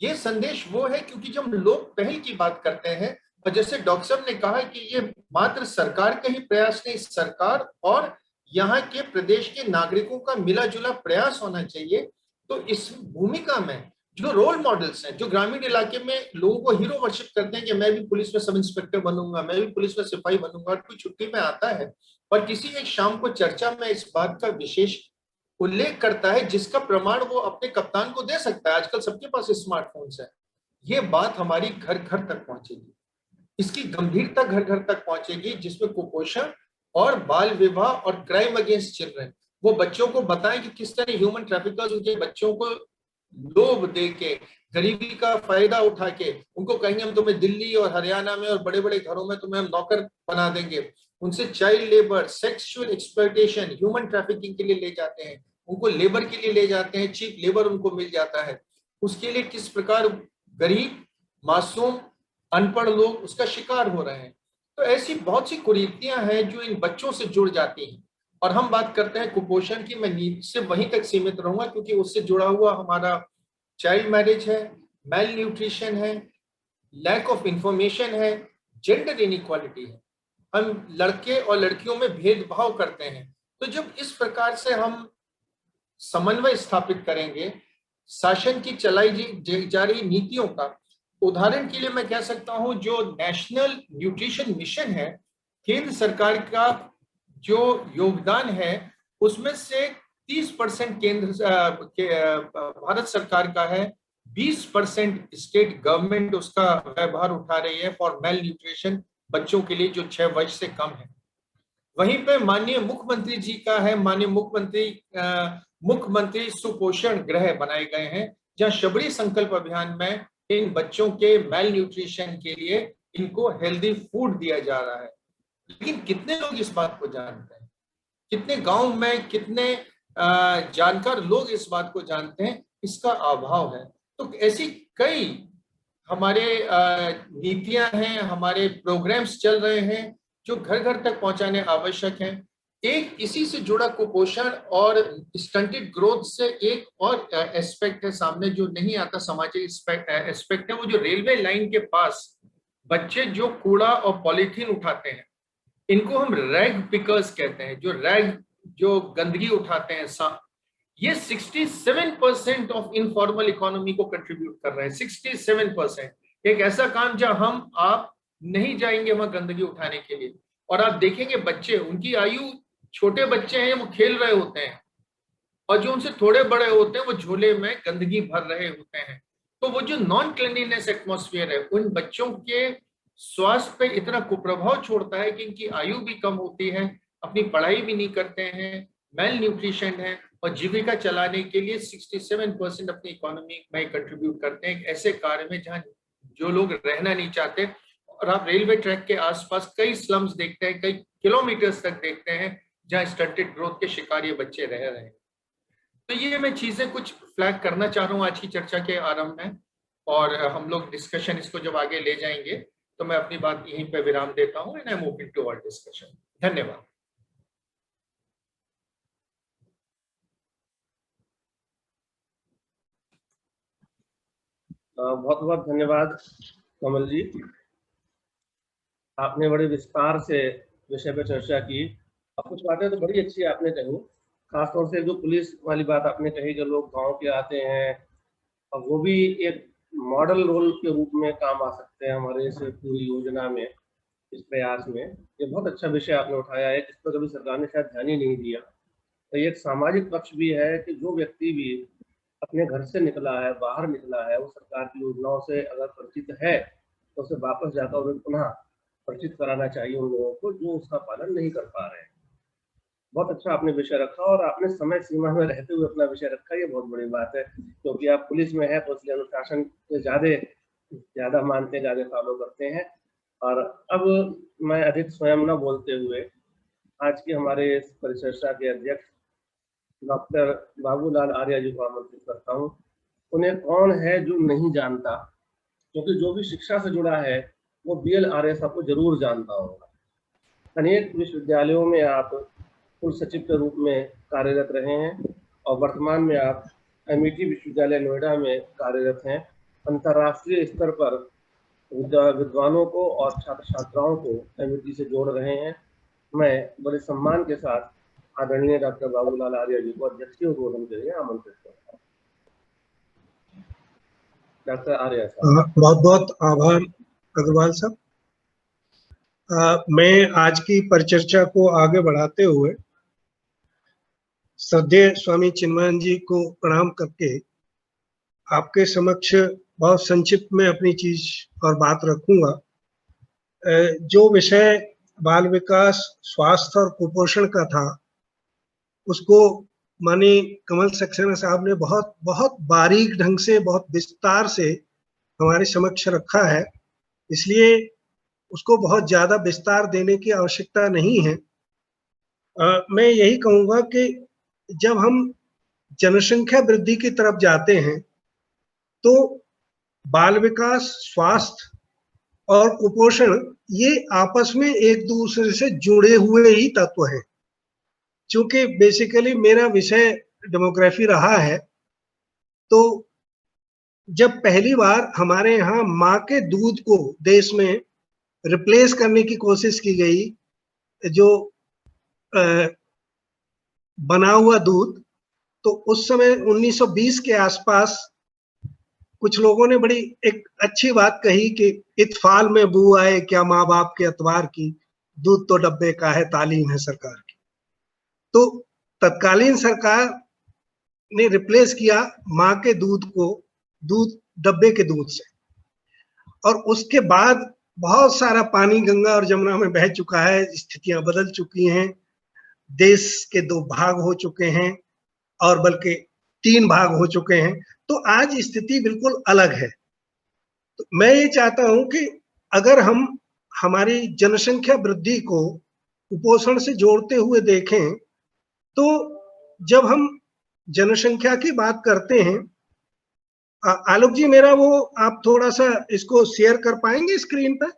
ये संदेश वो है, क्योंकि जब लोग पहल की बात करते हैं, और जैसे डॉक्टर साहब ने कहा कि ये मात्र सरकार का ही प्रयास नहीं, सरकार और यहाँ के प्रदेश के नागरिकों का मिला जुला प्रयास होना चाहिए। तो इस भूमिका में जो रोल मॉडल्स हैं, जो ग्रामीण इलाके में लोगों को हीरो वर्शिप करते हैं कि मैं भी पुलिस में सब इंस्पेक्टर बनूंगा, मैं भी पुलिस में सिपाही बनूंगा, कोई छुट्टी में आता है और किसी एक शाम को चर्चा में इस बात का विशेष उल्लेख करता है, जिसका प्रमाण वो अपने कप्तान को दे सकता है। आजकल सबके पास स्मार्टफोन्स है। ये बात हमारी घर घर तक पहुंचेगी, इसकी गंभीरता घर घर तक पहुंचेगी, जिसमें कुपोषण और बाल विवाह और क्राइम अगेंस्ट चिल्ड्रन, वो बच्चों को बताएं कि किस तरह ह्यूमन ट्रैफिकर्स उनके बच्चों को लोभ दे के, गरीबी का फायदा उठा के उनको कहेंगे हम तुम्हें दिल्ली और हरियाणा में और बड़े बड़े घरों में तुम्हें हम नौकर बना देंगे। उनसे child labour, sexual exploitation, human trafficking के लिए ले जाते हैं, उनको लेबर के लिए ले जाते हैं, चीप लेबर उनको मिल जाता है। उसके लिए किस प्रकार गरीब, मासूम, अनपढ़ लोग उसका शिकार हो रहे हैं। तो ऐसी बहुत सी कुरीतियां हैं जो इन बच्चों से जुड़ जाती हैं। और हम बात करते हैं कुपोषण की, मैं सिर्फ वहीं तक सीमित रहूंगा क्योंकि उससे जुड़ा हुआ हमारा चाइल्ड मैरिज है, मेल न्यूट्रिशन है, लैक ऑफ इंफॉर्मेशन है, जेंडर इनइक्वालिटी है। हम लड़के और लड़कियों में भेदभाव करते हैं। तो जब इस प्रकार से हम समन्वय स्थापित करेंगे शासन की चलाई जा रही नीतियों का, उदाहरण के लिए मैं कह सकता हूं जो नेशनल न्यूट्रिशन मिशन है, केंद्र सरकार का जो योगदान है उसमें से 30% भारत सरकार का है, 20% स्टेट गवर्नमेंट उसका व्यवहार उठा रही है फॉर मेल न्यूट्रिशन, बच्चों के लिए जो 6 वर्ष से कम है। वहीं पे माननीय मुख्यमंत्री जी का है, माननीय मुख्यमंत्री सुपोषण गृह बनाए गए हैं, जहां शबरी संकल्प अभियान में इन बच्चों के मेल न्यूट्रिशन के लिए इनको हेल्दी फूड दिया जा रहा है। लेकिन कितने लोग इस बात को जानते हैं, कितने गांव में कितने जानकार लोग इस बात को जानते हैं, इसका अभाव है। तो ऐसी कई हमारे नीतियां हैं, हमारे प्रोग्राम्स चल रहे हैं जो घर घर तक पहुंचाने आवश्यक हैं। एक इसी से जुड़ा कुपोषण और स्टंटेड ग्रोथ से एक और एस्पेक्ट है सामने जो नहीं आता, सामाजिक एस्पेक्ट है, वो जो रेलवे लाइन के पास बच्चे जो कूड़ा और पॉलीथीन उठाते हैं, इनको हम रैग पिकर्स कहते हैं, जो गंदगी उठाते हैं। ये 67% ऑफ इनफॉर्मल इकोनॉमी को कंट्रीब्यूट कर रहे हैं। 67%। एक ऐसा काम जहां हम आप नहीं जाएंगे वहां गंदगी उठाने के लिए, और आप देखेंगे बच्चे, उनकी आयु, छोटे बच्चे हैं वो खेल रहे होते हैं, और जो उनसे थोड़े बड़े होते हैं वो झोले में गंदगी भर रहे होते हैं। तो वो जो नॉन क्लीनलीनेस एटमॉस्फेयर है उन बच्चों के स्वास्थ्य पे इतना कुप्रभाव छोड़ता है कि इनकी आयु भी कम होती है, अपनी पढ़ाई भी नहीं करते हैं, मेल न्यूट्रिशन है, और जीविका चलाने के लिए 67% अपनी इकोनॉमी में कंट्रीब्यूट करते हैं ऐसे कार्य में जहां जो लोग रहना नहीं चाहते। और आप रेलवे ट्रैक के आसपास कई स्लम्स देखते हैं, कई किलोमीटर्स तक देखते हैं जहां स्टंटेड ग्रोथ के शिकार ये बच्चे रह रहे हैं। तो ये मैं चीजें कुछ फ्लैग करना चाह रहा हूँ आज की चर्चा के आरंभ में, और हम लोग डिस्कशन इसको जब आगे ले जाएंगे तो मैं अपनी बात यहीं पे विराम देता हूँ। And I am open to all discussion. धन्यवाद। बहुत बहुत धन्यवाद कमल जी। आपने बड़े विस्तार से विषय पर चर्चा की और कुछ बातें तो बड़ी अच्छी आपने कही, खासतौर से जो पुलिस वाली बात आपने कही, जो लोग गांव के आते हैं और वो भी एक मॉडल रोल के रूप में काम आ सकते हैं हमारे इस पूरी योजना में, इस प्रयास में। ये बहुत अच्छा विषय आपने उठाया है, जिस पर कभी सरकार ने शायद ध्यान ही नहीं दिया। तो ये एक सामाजिक पक्ष भी है कि जो व्यक्ति भी अपने घर से निकला है, बाहर निकला है, वो सरकार की योजनाओं से अगर परिचित है तो उसे वापस जाकर उन्हें पुनः परिचित कराना चाहिए उन लोगों को जो उसका पालन नहीं कर पा रहे हैं। बहुत अच्छा आपने विषय रखा और आपने समय सीमा में रहते हुए अपना विषय रखा, ये बहुत बड़ी बात है, क्योंकि आप पुलिस में है तो इसलिए अनुशासन को ज्यादा मानते हैं, ज्यादा फॉलो करते हैं। और अब मैं अधिक स्वयं न बोलते हुए आज के हमारे इस परिचर्चा के अध्यक्ष डॉक्टर बाबूलाल आर्य जी को आमंत्रित करता हूँ। उन्हें कौन है जो नहीं जानता, क्योंकि जो भी शिक्षा से जुड़ा है वो BL आर्य साहब को जरूर जानता होगा। अनेक विश्वविद्यालयों में आप कुल सचिव के रूप में कार्यरत रहे हैं और वर्तमान में आप MIT विश्वविद्यालय नोएडा में कार्यरत हैं। अंतर्राष्ट्रीय स्तर पर विद्वानों को और छात्र छात्राओं को MIT से जोड़ रहे हैं। मैं बड़े सम्मान के साथ आदरणीय डॉक्टर बाबूलाल आर्य जी को अध्यक्षीय उद्बोधन के लिए आमंत्रित करता हूँ। डॉक्टर आर्य साहब। बहुत बहुत आभार अग्रवाल साहब। मैं आज की परिचर्चा को आगे बढ़ाते हुए श्रद्धेय स्वामी चिन्मयानंद जी को प्रणाम करके आपके समक्ष बहुत संक्षिप्त में अपनी चीज और बात रखूंगा। जो विषय बाल विकास, स्वास्थ्य और कुपोषण का था, उसको माननीय कमल सक्सेना साहब ने बहुत बहुत बारीक ढंग से, बहुत विस्तार से हमारे समक्ष रखा है, इसलिए उसको बहुत ज्यादा विस्तार देने की आवश्यकता नहीं है। मैं यही कहूंगा कि जब हम जनसंख्या वृद्धि की तरफ जाते हैं तो बाल विकास, स्वास्थ्य और कुपोषण ये आपस में एक दूसरे से जुड़े हुए ही तत्व हैं। चूंकि बेसिकली मेरा विषय डेमोग्राफी रहा है, तो जब पहली बार हमारे यहाँ माँ के दूध को देश में रिप्लेस करने की कोशिश की गई, जो बना हुआ दूध, तो उस समय 1920 के आसपास कुछ लोगों ने बड़ी एक अच्छी बात कही कि इत्फाल में बू आए क्या माँ बाप के अतवार की, दूध तो डब्बे का है तालीम है सरकार की। तो तत्कालीन सरकार ने रिप्लेस किया माँ के दूध को दूध डब्बे के दूध से, और उसके बाद बहुत सारा पानी गंगा और जमुना में बह चुका है, स्थितियां बदल चुकी हैं, देश के 2 भाग हो चुके हैं और बल्कि 3 भाग हो चुके हैं, तो आज स्थिति बिल्कुल अलग है। तो मैं ये चाहता हूं कि अगर हम हमारी जनसंख्या वृद्धि को कुपोषण से जोड़ते हुए देखें, तो जब हम जनसंख्या की बात करते हैं, आलोक जी मेरा वो आप थोड़ा सा इसको शेयर कर पाएंगे स्क्रीन पर?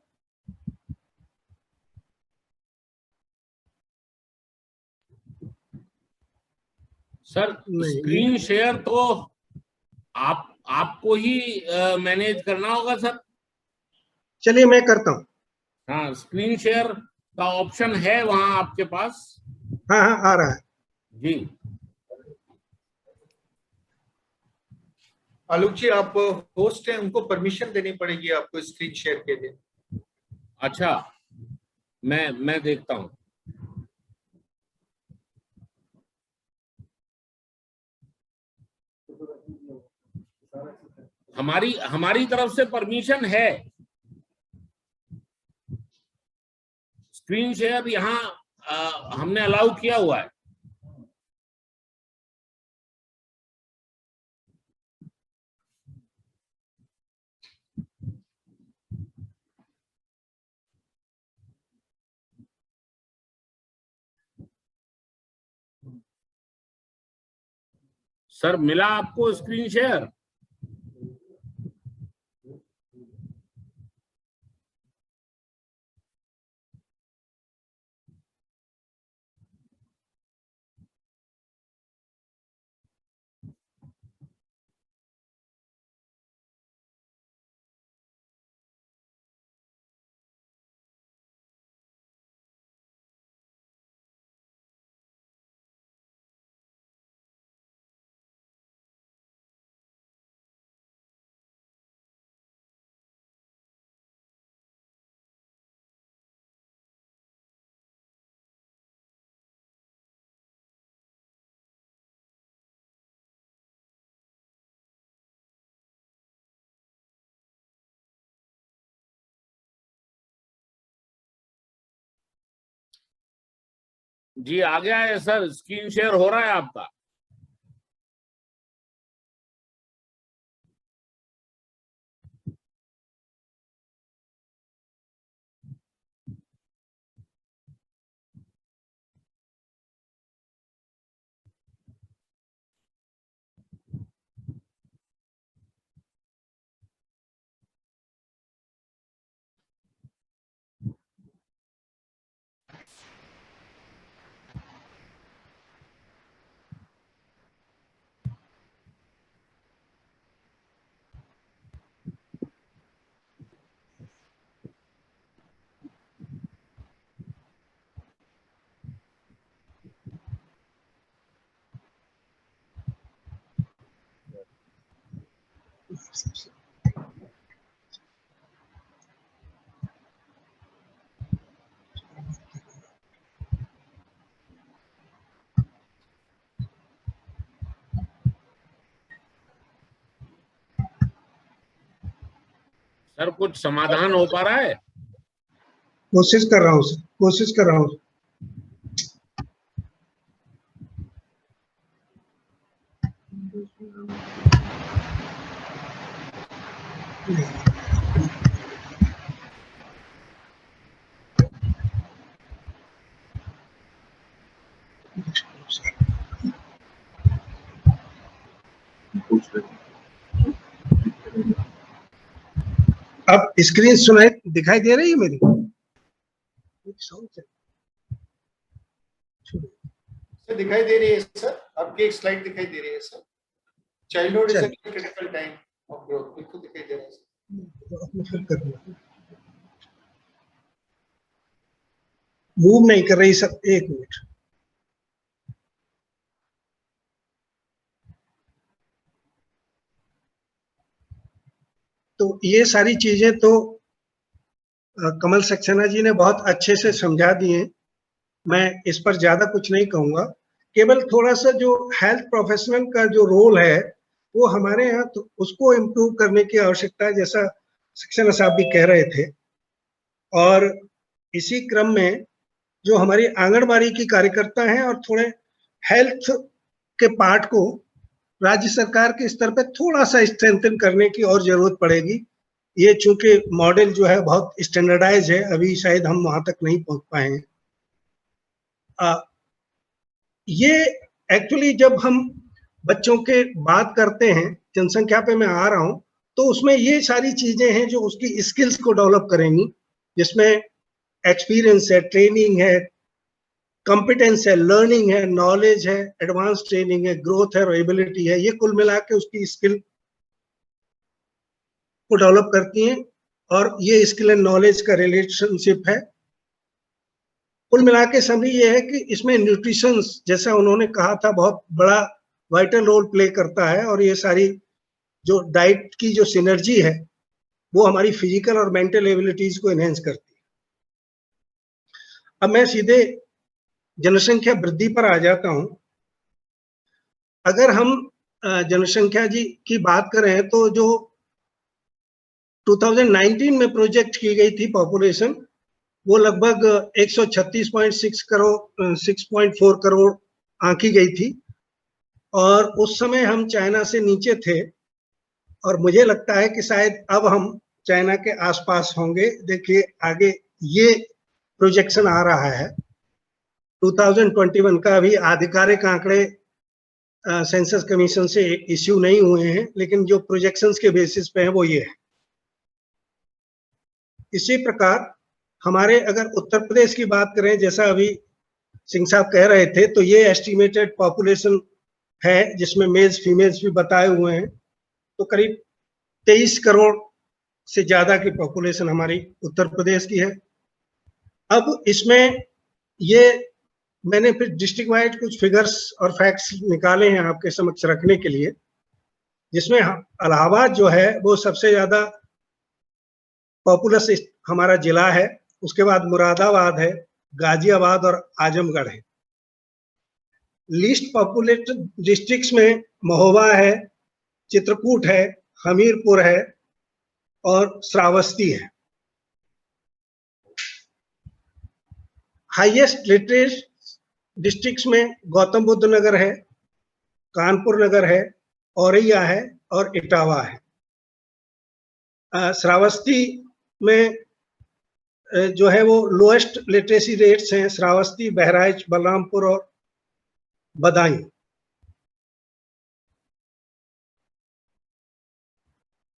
सर स्क्रीन शेयर तो आपको ही मैनेज करना होगा सर। चलिए मैं करता हूँ। हाँ, स्क्रीन शेयर का ऑप्शन है वहां आपके पास। हाँ हाँ आ रहा है जी। आलोक जी आप होस्ट हैं, उनको परमिशन देनी पड़ेगी आपको स्क्रीन शेयर के लिए। अच्छा, मैं देखता हूँ। हमारी तरफ से परमिशन है। स्क्रीन शेयर यहाँ हमने अलाउ किया हुआ है। सर मिला आपको स्क्रीन शेयर? जी आ गया है सर, स्क्रीन शेयर हो रहा है आपका। सर कुछ समाधान हो पा रहा है? कोशिश कर रहा हूँ सर, कोशिश कर रहा हूँ। अब स्क्रीन सुनाई दिखाई दे रही है मेरी? सर दिखाई दे रही है सर, आपकी एक स्लाइड दिखाई दे रही है sir. Childhood is a critical time of growth, बिल्कुल दिखाई दे रहा है सर। मूव नहीं कर रही सर, एक मिनट। तो ये सारी चीजें तो कमल सक्सेना जी ने बहुत अच्छे से समझा दी हैं। मैं इस पर ज्यादा कुछ नहीं कहूंगा, केवल थोड़ा सा जो हेल्थ प्रोफेशनल का जो रोल है वो हमारे यहाँ तो उसको इम्प्रूव करने की आवश्यकता है, जैसा सक्सेना साहब भी कह रहे थे। और इसी क्रम में जो हमारी आंगनबाड़ी की कार्यकर्ता हैं और थोड़े हेल्थ के पार्ट को राज्य सरकार के स्तर पे थोड़ा सा स्ट्रेंथन करने की और जरूरत पड़ेगी। ये चूंकि मॉडल जो है बहुत स्टैंडर्डाइज है, अभी शायद हम वहां तक नहीं पहुंच पाए हैं। ये एक्चुअली जब हम बच्चों के बात करते हैं, जनसंख्या पे मैं आ रहा हूं, तो उसमें ये सारी चीजें हैं जो उसकी स्किल्स को डेवलप करेंगी, जिसमें एक्सपीरियंस है, ट्रेनिंग है, कॉम्पिटेंस है, लर्निंग है, नॉलेज है, एडवांस ट्रेनिंग है, ग्रोथ है और एबिलिटी है। ये कुल मिला के उसकी स्किल को डेवलप करती हैं और ये स्किल एंड नॉलेज का रिलेशनशिप है। कुल मिला के सभी ये है कि इसमें न्यूट्रिशन, जैसा उन्होंने कहा था, बहुत बड़ा वाइटल रोल प्ले करता है। और ये सारी जो डाइट की जो सिनर्जी है वो हमारी फिजिकल और मेंटल एबिलिटीज को एनहेंस करती है। अब मैं सीधे जनसंख्या वृद्धि पर आ जाता हूं। अगर हम जनसंख्या जी की बात करें तो जो 2019 में प्रोजेक्ट की गई थी पॉपुलेशन, वो लगभग 136.6 करोड़ 6.4 करोड़ आंकी गई थी। और उस समय हम चाइना से नीचे थे और मुझे लगता है कि शायद अब हम चाइना के आसपास होंगे। देखिए आगे ये प्रोजेक्शन आ रहा है 2021 का। अभी आधिकारिक आंकड़े सेंसस कमीशन से इश्यू नहीं हुए हैं, लेकिन जो प्रोजेक्शंस के बेसिस पे है वो ये है। इसी प्रकार हमारे अगर उत्तर प्रदेश की बात करें, जैसा अभी सिंह साहब कह रहे थे, तो ये एस्टिमेटेड पॉपुलेशन है जिसमें मेल्स फीमेल्स भी बताए हुए हैं। तो करीब 23 करोड़ से ज्यादा की पॉपुलेशन हमारी उत्तर प्रदेश की है। अब इसमें ये मैंने फिर डिस्ट्रिक्ट वाइड कुछ फिगर्स और फैक्ट्स निकाले हैं आपके समक्ष रखने के लिए, जिसमें इलाहाबाद जो है वो सबसे ज्यादा पॉपुलस हमारा जिला है। उसके बाद मुरादाबाद है, गाजियाबाद और आजमगढ़ है। लीस्ट पॉपुलेटेड डिस्ट्रिक्ट्स में महोबा है, चित्रकूट है, हमीरपुर है और श्रावस्ती है। हाईएस्ट लिटरेट डिस्ट्रिक्ट्स में गौतम बुद्ध नगर है, कानपुर नगर है, औरैया है और इटावा है। श्रावस्ती में जो है वो लोएस्ट लिटरेसी रेट्स हैं, श्रावस्ती, बहराइच, बलरामपुर और बदायूं।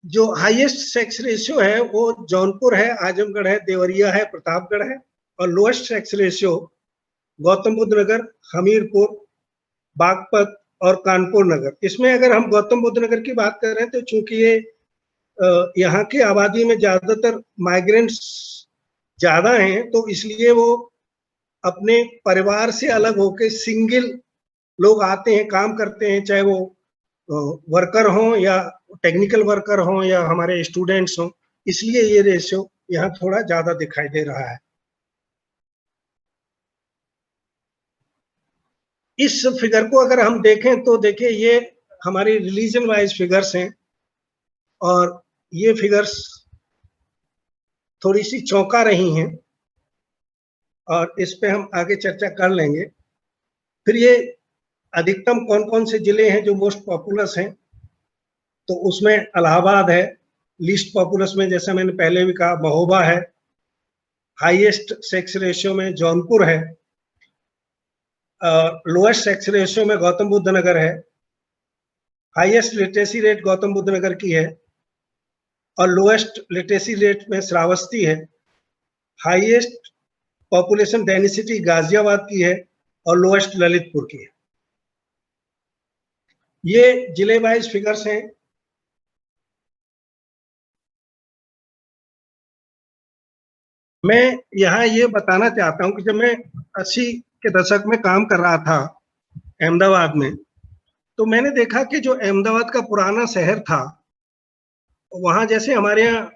जो हाईएस्ट सेक्स रेशियो है वो जौनपुर है, आजमगढ़ है, देवरिया है, प्रतापगढ़ है, और lowest sex ratio Gautam Buddh Nagar, Hamirpur, Baghpat और कानपुर नगर। इसमें अगर हम गौतम बुद्ध नगर की बात कर रहे हैं तो चूंकि ये यहाँ की आबादी में ज्यादातर माइग्रेंट्स ज्यादा हैं, तो इसलिए वो अपने परिवार से अलग होके सिंगल लोग आते हैं, काम करते हैं, चाहे वो वर्कर हों या टेक्निकल वर्कर हों या हमारे स्टूडेंट्स हों, इसलिए ये रेशियो यहाँ थोड़ा ज्यादा दिखाई दे रहा है। इस फिगर को अगर हम देखें तो देखिए ये हमारी रिलीजन वाइज फिगर्स हैं, और ये फिगर्स थोड़ी सी चौंका रही हैं, और इस पे हम आगे चर्चा कर लेंगे। फिर ये अधिकतम कौन कौन से जिले हैं जो मोस्ट पॉपुलस हैं, तो उसमें इलाहाबाद है, लीस्ट पॉपुलस में जैसा मैंने पहले भी कहा महोबा है, हाईएस्ट सेक्स रेशियो में जौनपुर है, लोएस्ट सेक्स रेशियो में गौतम बुद्ध नगर है, highest literacy rate Gautam Buddh Nagar की है, और लोएस्ट लिटरेसी रेट में श्रावस्ती है, हाईएस्ट पॉपुलेशन डेंसिटी गाजियाबाद की है, और लोएस्ट ललितपुर की है। ये जिले वाइज फिगर्स हैं। मैं यहाँ ये बताना चाहता हूँ कि जब मैं 80 के दशक में काम कर रहा था अहमदाबाद में, तो मैंने देखा कि जो अहमदाबाद का पुराना शहर था, वहाँ जैसे हमारे यहाँ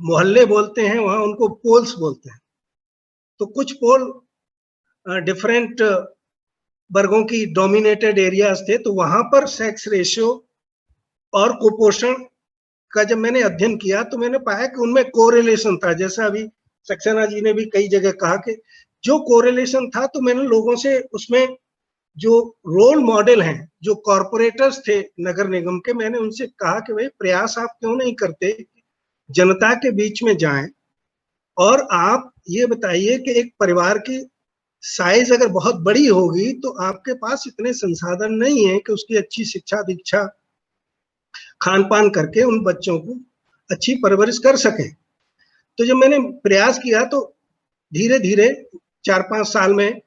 मोहल्ले बोलते हैं, वहाँ उनको पोल्स बोलते हैं। तो कुछ पोल डिफरेंट वर्गों की डोमिनेटेड एरियाज थे, तो वहां पर सेक्स रेशियो और कुपोषण का जब मैंने अध्ययन किया तो मैंने पाया कि उनमें कोरिलेशन था। जैसा अभी सक्सेना जी ने भी कई जगह कहा कि जो कोरिलेशन था, तो मैंने लोगों से उसमें जो रोल मॉडल हैं, जो कॉरपोरेटर्स थे नगर निगम के, मैंने उनसे कहा कि भाई प्रयास आप क्यों नहीं करते जनता के बीच में जाएं, और आप ये बताइए कि एक परिवार की साइज अगर बहुत बड़ी होगी तो आपके पास इतने संसाधन नहीं है कि उसकी अच्छी शिक्षा दीक्षा खान पान करके उन बच्चों को अच्छी परवरिश कर सकें। तो जब मैंने प्रयास किया तो धीरे धीरे 4-5 साल में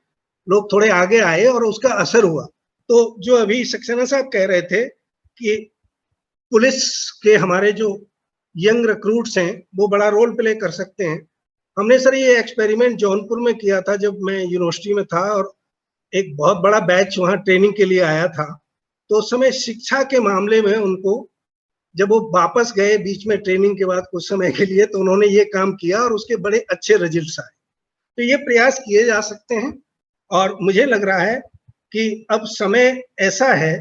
लोग थोड़े आगे आए और उसका असर हुआ। तो जो अभी सक्सेना साहब कह रहे थे कि पुलिस के हमारे जो यंग रिक्रूट्स हैं वो बड़ा रोल प्ले कर सकते हैं। हमने सर ये एक्सपेरिमेंट जौनपुर में किया था जब मैं यूनिवर्सिटी में था, और एक बहुत बड़ा बैच वहाँ ट्रेनिंग के लिए आया था। तो उस समय शिक्षा के मामले में उनको, जब वो वापस गए बीच में ट्रेनिंग के बाद कुछ समय के लिए, तो उन्होंने ये काम किया और उसके बड़े अच्छे रिजल्ट्स आए। तो ये प्रयास किए जा सकते हैं, और मुझे लग रहा है कि अब समय ऐसा है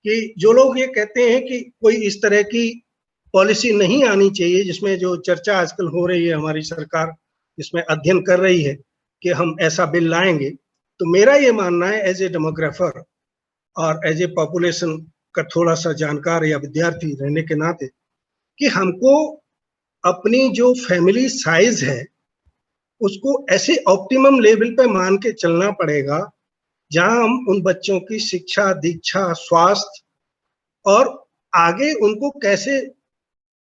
कि जो लोग ये कहते हैं कि कोई इस तरह की पॉलिसी नहीं आनी चाहिए, जिसमें जो चर्चा आजकल हो रही है, हमारी सरकार इसमें अध्ययन कर रही है कि हम ऐसा बिल लाएंगे, तो मेरा ये मानना है एज ए डेमोग्राफर और एज ए पॉपुलेशन का थोड़ा सा जानकार या विद्यार्थी रहने के नाते, कि हमको अपनी जो फैमिली साइज है उसको ऐसे ऑप्टिमम लेवल पे मान के चलना पड़ेगा जहां हम उन बच्चों की शिक्षा दीक्षा स्वास्थ्य और आगे उनको कैसे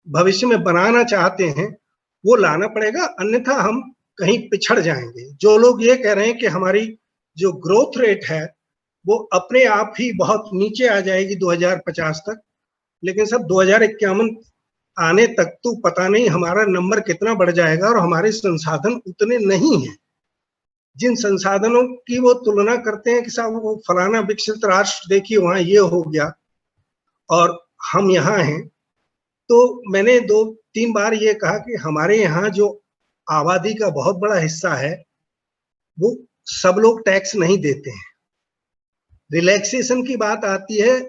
भविष्य में बनाना चाहते हैं वो लाना पड़ेगा, अन्यथा हम कहीं पिछड़ जाएंगे। जो लोग ये कह रहे हैं कि हमारी जो ग्रोथ रेट है वो अपने आप ही बहुत नीचे आ जाएगी 2050 तक, लेकिन सब 2051 आने तक तो पता नहीं हमारा नंबर कितना बढ़ जाएगा, और हमारे संसाधन उतने नहीं हैं। जिन संसाधनों की वो तुलना करते हैं कि साहब वो फलाना विकसित राष्ट्र देखिए वहां ये हो गया और हम यहाँ हैं, तो मैंने 2-3 बार ये कहा कि हमारे यहाँ जो आबादी का बहुत बड़ा हिस्सा है वो सब लोग टैक्स नहीं देते हैं। रिलैक्सेशन की बात आती है,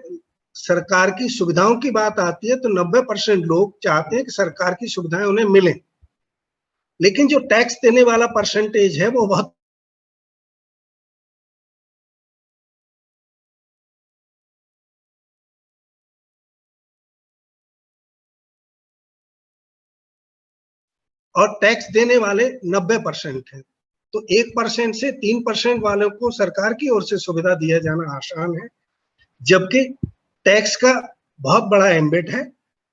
सरकार की सुविधाओं की बात आती है, तो 90% लोग चाहते हैं कि सरकार की सुविधाएं उन्हें मिलें, लेकिन जो टैक्स देने वाला परसेंटेज है वो बहुत और टैक्स देने वाले 90% हैं। तो 1% से 3% वालों को सरकार की ओर से सुविधा दिया जाना आसान है, जबकि टैक्स का बहुत बड़ा एम्बेड है।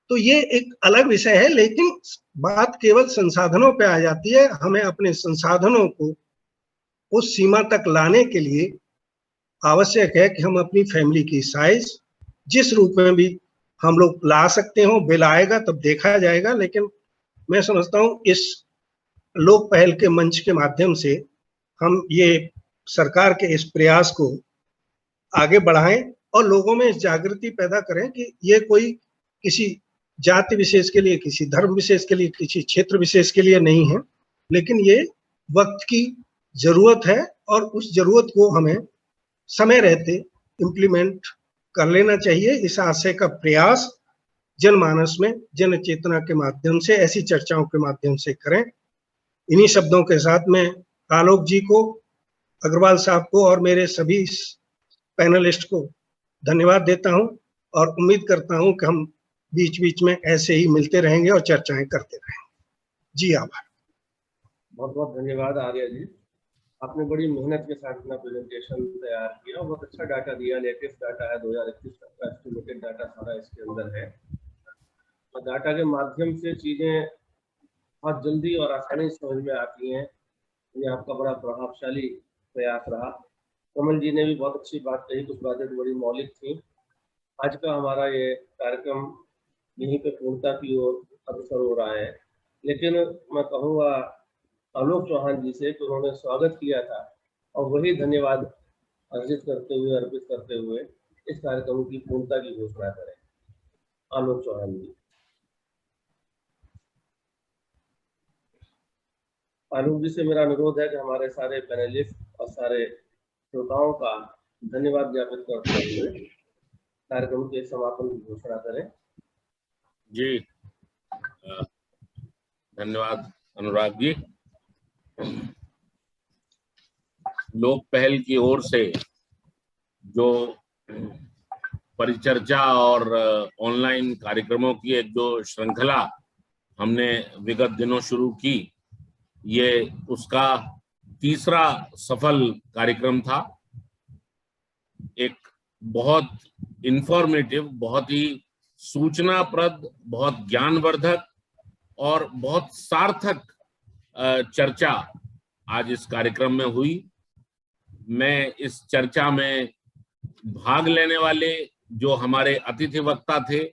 तो ये एक अलग विषय है, लेकिन बात केवल संसाधनों पे आ जाती है। हमें अपने संसाधनों को उस सीमा तक लाने के लिए आवश्यक है कि हम अपनी फैमिली की साइज जिस रूप में भी हम लोग ला सकते हो, बिल आएगा तब देखा जाएगा। लेकिन मैं समझता हूँ इस लोक पहल के मंच के माध्यम से हम ये सरकार के इस प्रयास को आगे बढ़ाएं और लोगों में इस जागृति पैदा करें कि ये कोई किसी जाति विशेष के लिए, किसी धर्म विशेष के लिए, किसी क्षेत्र विशेष के लिए नहीं है, लेकिन ये वक्त की जरूरत है और उस जरूरत को हमें समय रहते इम्प्लीमेंट कर लेना चाहिए। इस आशय का प्रयास जनमानस में जन चेतना के माध्यम से, ऐसी चर्चाओं के माध्यम से करें। इन्हीं शब्दों के साथ मैं आलोक जी को, अग्रवाल साहब को और मेरे सभी पैनलिस्ट को धन्यवाद देता हूं और उम्मीद करता हूं कि हम बीच बीच में ऐसे ही मिलते रहेंगे और चर्चाएं करते रहेंगे। जी आभार। बहुत बहुत धन्यवाद आर्य जी, आपने बड़ी मेहनत के साथ अपना प्रेजेंटेशन तैयार किया, बहुत अच्छा डाटा दिया। लेटेस्ट डाटा है 2021 तक का एस्टिमेटेड डाटा सारा इसके अंदर है और डाटा के माध्यम से चीजें बहुत जल्दी और आसानी से समझ में आती हैं। ये आपका बड़ा प्रभावशाली प्रयास रहा। कमल जी ने भी बहुत अच्छी बात कही, कुछ बातें तो बड़ी मौलिक थी। आज का हमारा ये कार्यक्रम यहीं पे पूर्णता की ओर अग्रसर हो रहा है, लेकिन मैं कहूँगा आलोक चौहान जी से कि उन्होंने स्वागत किया था और वही धन्यवाद अर्जित करते हुए, अर्पित करते हुए इस कार्यक्रम की पूर्णता की घोषणा करें। आलोक चौहान जी। आलोक जी से मेरा अनुरोध है कि हमारे सारे पैनलिस्ट और सारे श्रोताओं का धन्यवाद ज्ञापित करते हुए कार्यक्रम के समापन की घोषणा करें। जी धन्यवाद अनुराग जी। लोक पहल की ओर से जो परिचर्चा और ऑनलाइन कार्यक्रमों की एक जो श्रृंखला हमने विगत दिनों शुरू की, ये उसका तीसरा सफल कार्यक्रम था। एक बहुत इंफॉर्मेटिव, बहुत ही सूचनाप्रद, बहुत ज्ञानवर्धक और बहुत सार्थक चर्चा आज इस कार्यक्रम में हुई। मैं इस चर्चा में भाग लेने वाले जो हमारे अतिथि वक्ता थे,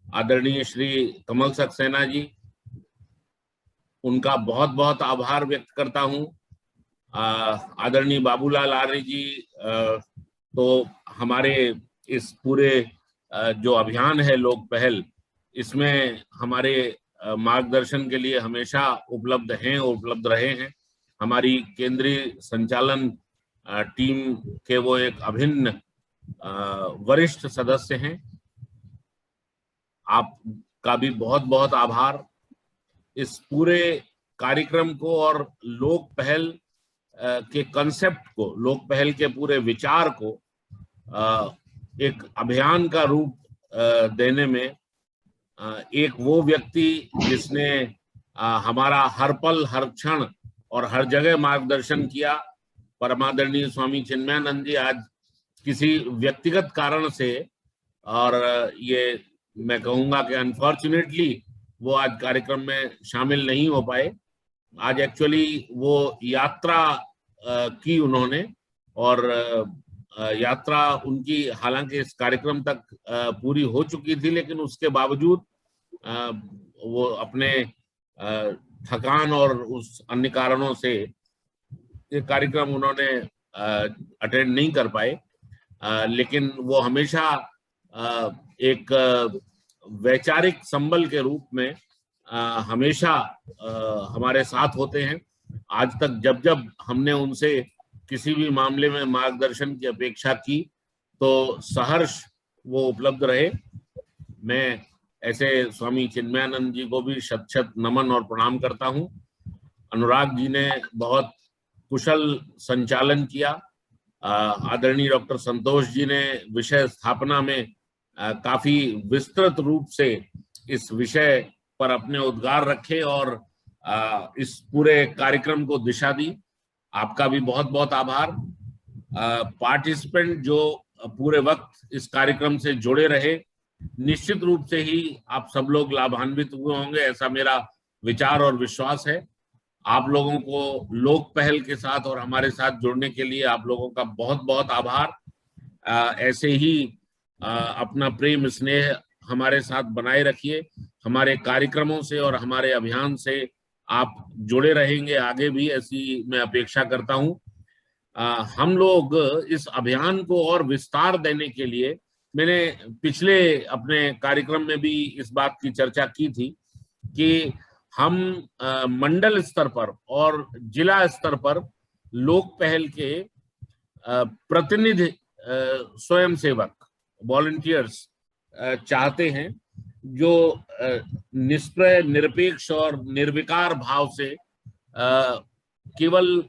आदरणीय श्री कमल सक्सेना जी, उनका बहुत बहुत आभार व्यक्त करता हूँ। आदरणीय बाबूलाल आर्य जी तो हमारे इस पूरे जो अभियान है लोक पहल, इसमें हमारे मार्गदर्शन के लिए हमेशा उपलब्ध हैं और उपलब्ध रहे हैं। हमारी केंद्रीय संचालन टीम के वो एक अभिन्न वरिष्ठ सदस्य हैं। आपका भी बहुत बहुत आभार। इस पूरे कार्यक्रम को और लोक पहल के कंसेप्ट को, लोक पहल के पूरे विचार को एक अभियान का रूप देने में एक वो व्यक्ति जिसने हमारा हर पल, हर क्षण और हर जगह मार्गदर्शन किया, परमादरणीय स्वामी चिन्मयानंद जी आज किसी व्यक्तिगत कारण से, और ये मैं कहूँगा कि अनफॉर्चुनेटली वो आज कार्यक्रम में शामिल नहीं हो पाए। आज एक्चुअली वो यात्रा की उन्होंने, और यात्रा उनकी हालांकि इस कार्यक्रम तक पूरी हो चुकी थी, लेकिन उसके बावजूद वो अपने थकान और उस अन्य कारणों से ये कार्यक्रम उन्होंने अटेंड नहीं कर पाए। लेकिन वो हमेशा एक वैचारिक संबल के रूप में हमेशा हमारे साथ होते हैं। आज तक जब जब हमने उनसे किसी भी मामले में मार्गदर्शन की अपेक्षा की तो सहर्ष वो उपलब्ध रहे। मैं ऐसे स्वामी चिन्मयानंद जी को भी शत शत नमन और प्रणाम करता हूँ। अनुराग जी ने बहुत कुशल संचालन किया। आदरणीय डॉक्टर संतोष जी ने विषय स्थापना में काफी विस्तृत रूप से इस विषय पर अपने उद्गार रखे और इस पूरे कार्यक्रम को दिशा दी। आपका भी बहुत बहुत आभार। पार्टिसिपेंट जो पूरे वक्त इस कार्यक्रम से जुड़े रहे, निश्चित रूप से ही आप सब लोग लाभान्वित हुए होंगे, ऐसा मेरा विचार और विश्वास है। आप लोगों को लोक पहल के साथ और हमारे साथ जुड़ने के लिए आप लोगों का बहुत बहुत आभार। ऐसे ही अपना प्रेम स्नेह हमारे साथ बनाए रखिए। हमारे कार्यक्रमों से और हमारे अभियान से आप जुड़े रहेंगे आगे भी, ऐसी मैं अपेक्षा करता हूं। हम लोग इस अभियान को और विस्तार देने के लिए, मैंने पिछले अपने कार्यक्रम में भी इस बात की चर्चा की थी कि हम मंडल स्तर पर और जिला स्तर पर लोक पहल के प्रतिनिधि स्वयंसेवक वॉलंटियर्स चाहते हैं जो निष्प्रय, निरपेक्ष और निर्विकार भाव से केवल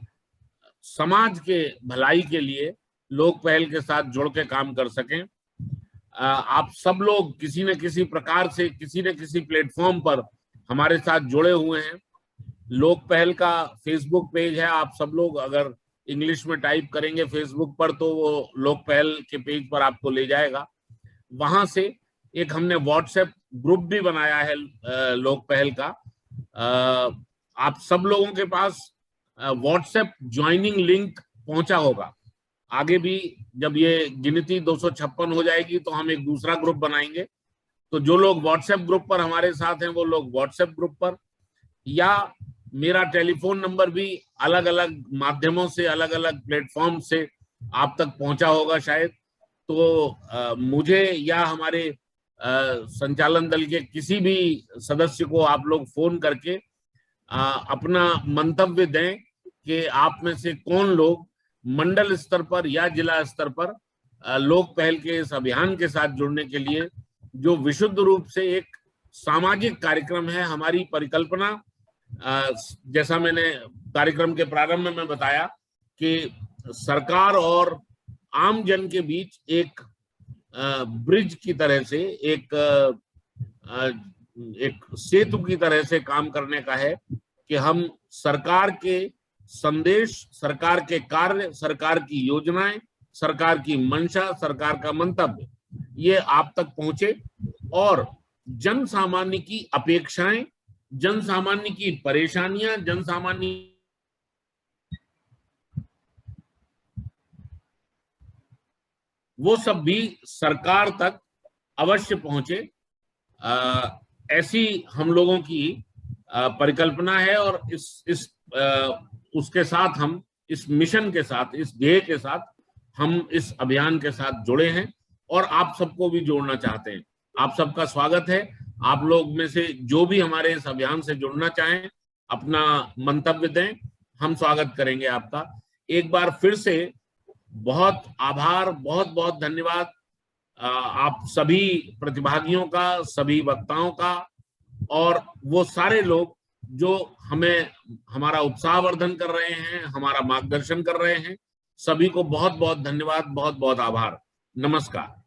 समाज के भलाई के लिए लोक पहल के साथ जुड़ के काम कर सकें। आप सब लोग किसी न किसी प्रकार से, किसी न किसी प्लेटफॉर्म पर हमारे साथ जुड़े हुए हैं। लोक पहल का फेसबुक पेज है, आप सब लोग अगर इंग्लिश में टाइप करेंगे फेसबुक पर तो वो लोक पहल के पेज पर आपको ले जाएगा। वहां से एक हमने व्हाट्सएप ग्रुप भी बनाया है लोक पहल का। आप सब लोगों के पास व्हाट्सएप ज्वाइनिंग लिंक पहुंचा होगा। आगे भी जब ये गिनती 256 हो जाएगी तो हम एक दूसरा ग्रुप बनाएंगे। तो जो लोग व्हाट्सएप ग्रुप पर हमारे साथ हैं वो लोग व्हाट्सएप ग्रुप पर, या मेरा टेलीफोन नंबर भी अलग अलग माध्यमों से, अलग अलग प्लेटफॉर्म से आप तक पहुंचा होगा शायद। तो मुझे या हमारे संचालन दल के किसी भी सदस्य को आप लोग फोन करके अपना मंतव्य दें कि आप में से कौन लोग मंडल स्तर पर या जिला स्तर पर लोक पहल के इस अभियान के साथ जुड़ने के लिए, जो विशुद्ध रूप से एक सामाजिक कार्यक्रम है। हमारी परिकल्पना, जैसा मैंने कार्यक्रम के प्रारंभ में बताया कि सरकार और आम जन के बीच एक ब्रिज की तरह से, एक सेतु की तरह से काम करने का है कि हम सरकार के संदेश, सरकार के कार्य, सरकार की योजनाएं, सरकार की मंशा, सरकार का मंतव्य ये आप तक पहुंचे और जन सामान्य की अपेक्षाएं, जन सामान्य की परेशानियां, जन सामान्य वो सब भी सरकार तक अवश्य पहुंचे। ऐसी हम लोगों की परिकल्पना है और उसके साथ हम, इस मिशन के साथ, इस ध्येय के साथ हम इस अभियान के साथ जुड़े हैं और आप सबको भी जोड़ना चाहते हैं। आप सबका स्वागत है। आप लोग में से जो भी हमारे इस अभियान से जुड़ना चाहें अपना मंतव्य दें, हम स्वागत करेंगे आपका। एक बार फिर से बहुत आभार, बहुत बहुत धन्यवाद आप सभी प्रतिभागियों का, सभी वक्ताओं का और वो सारे लोग जो हमें, हमारा उत्साहवर्धन कर रहे हैं, हमारा मार्गदर्शन कर रहे हैं। सभी को बहुत बहुत धन्यवाद, बहुत बहुत आभार। नमस्कार।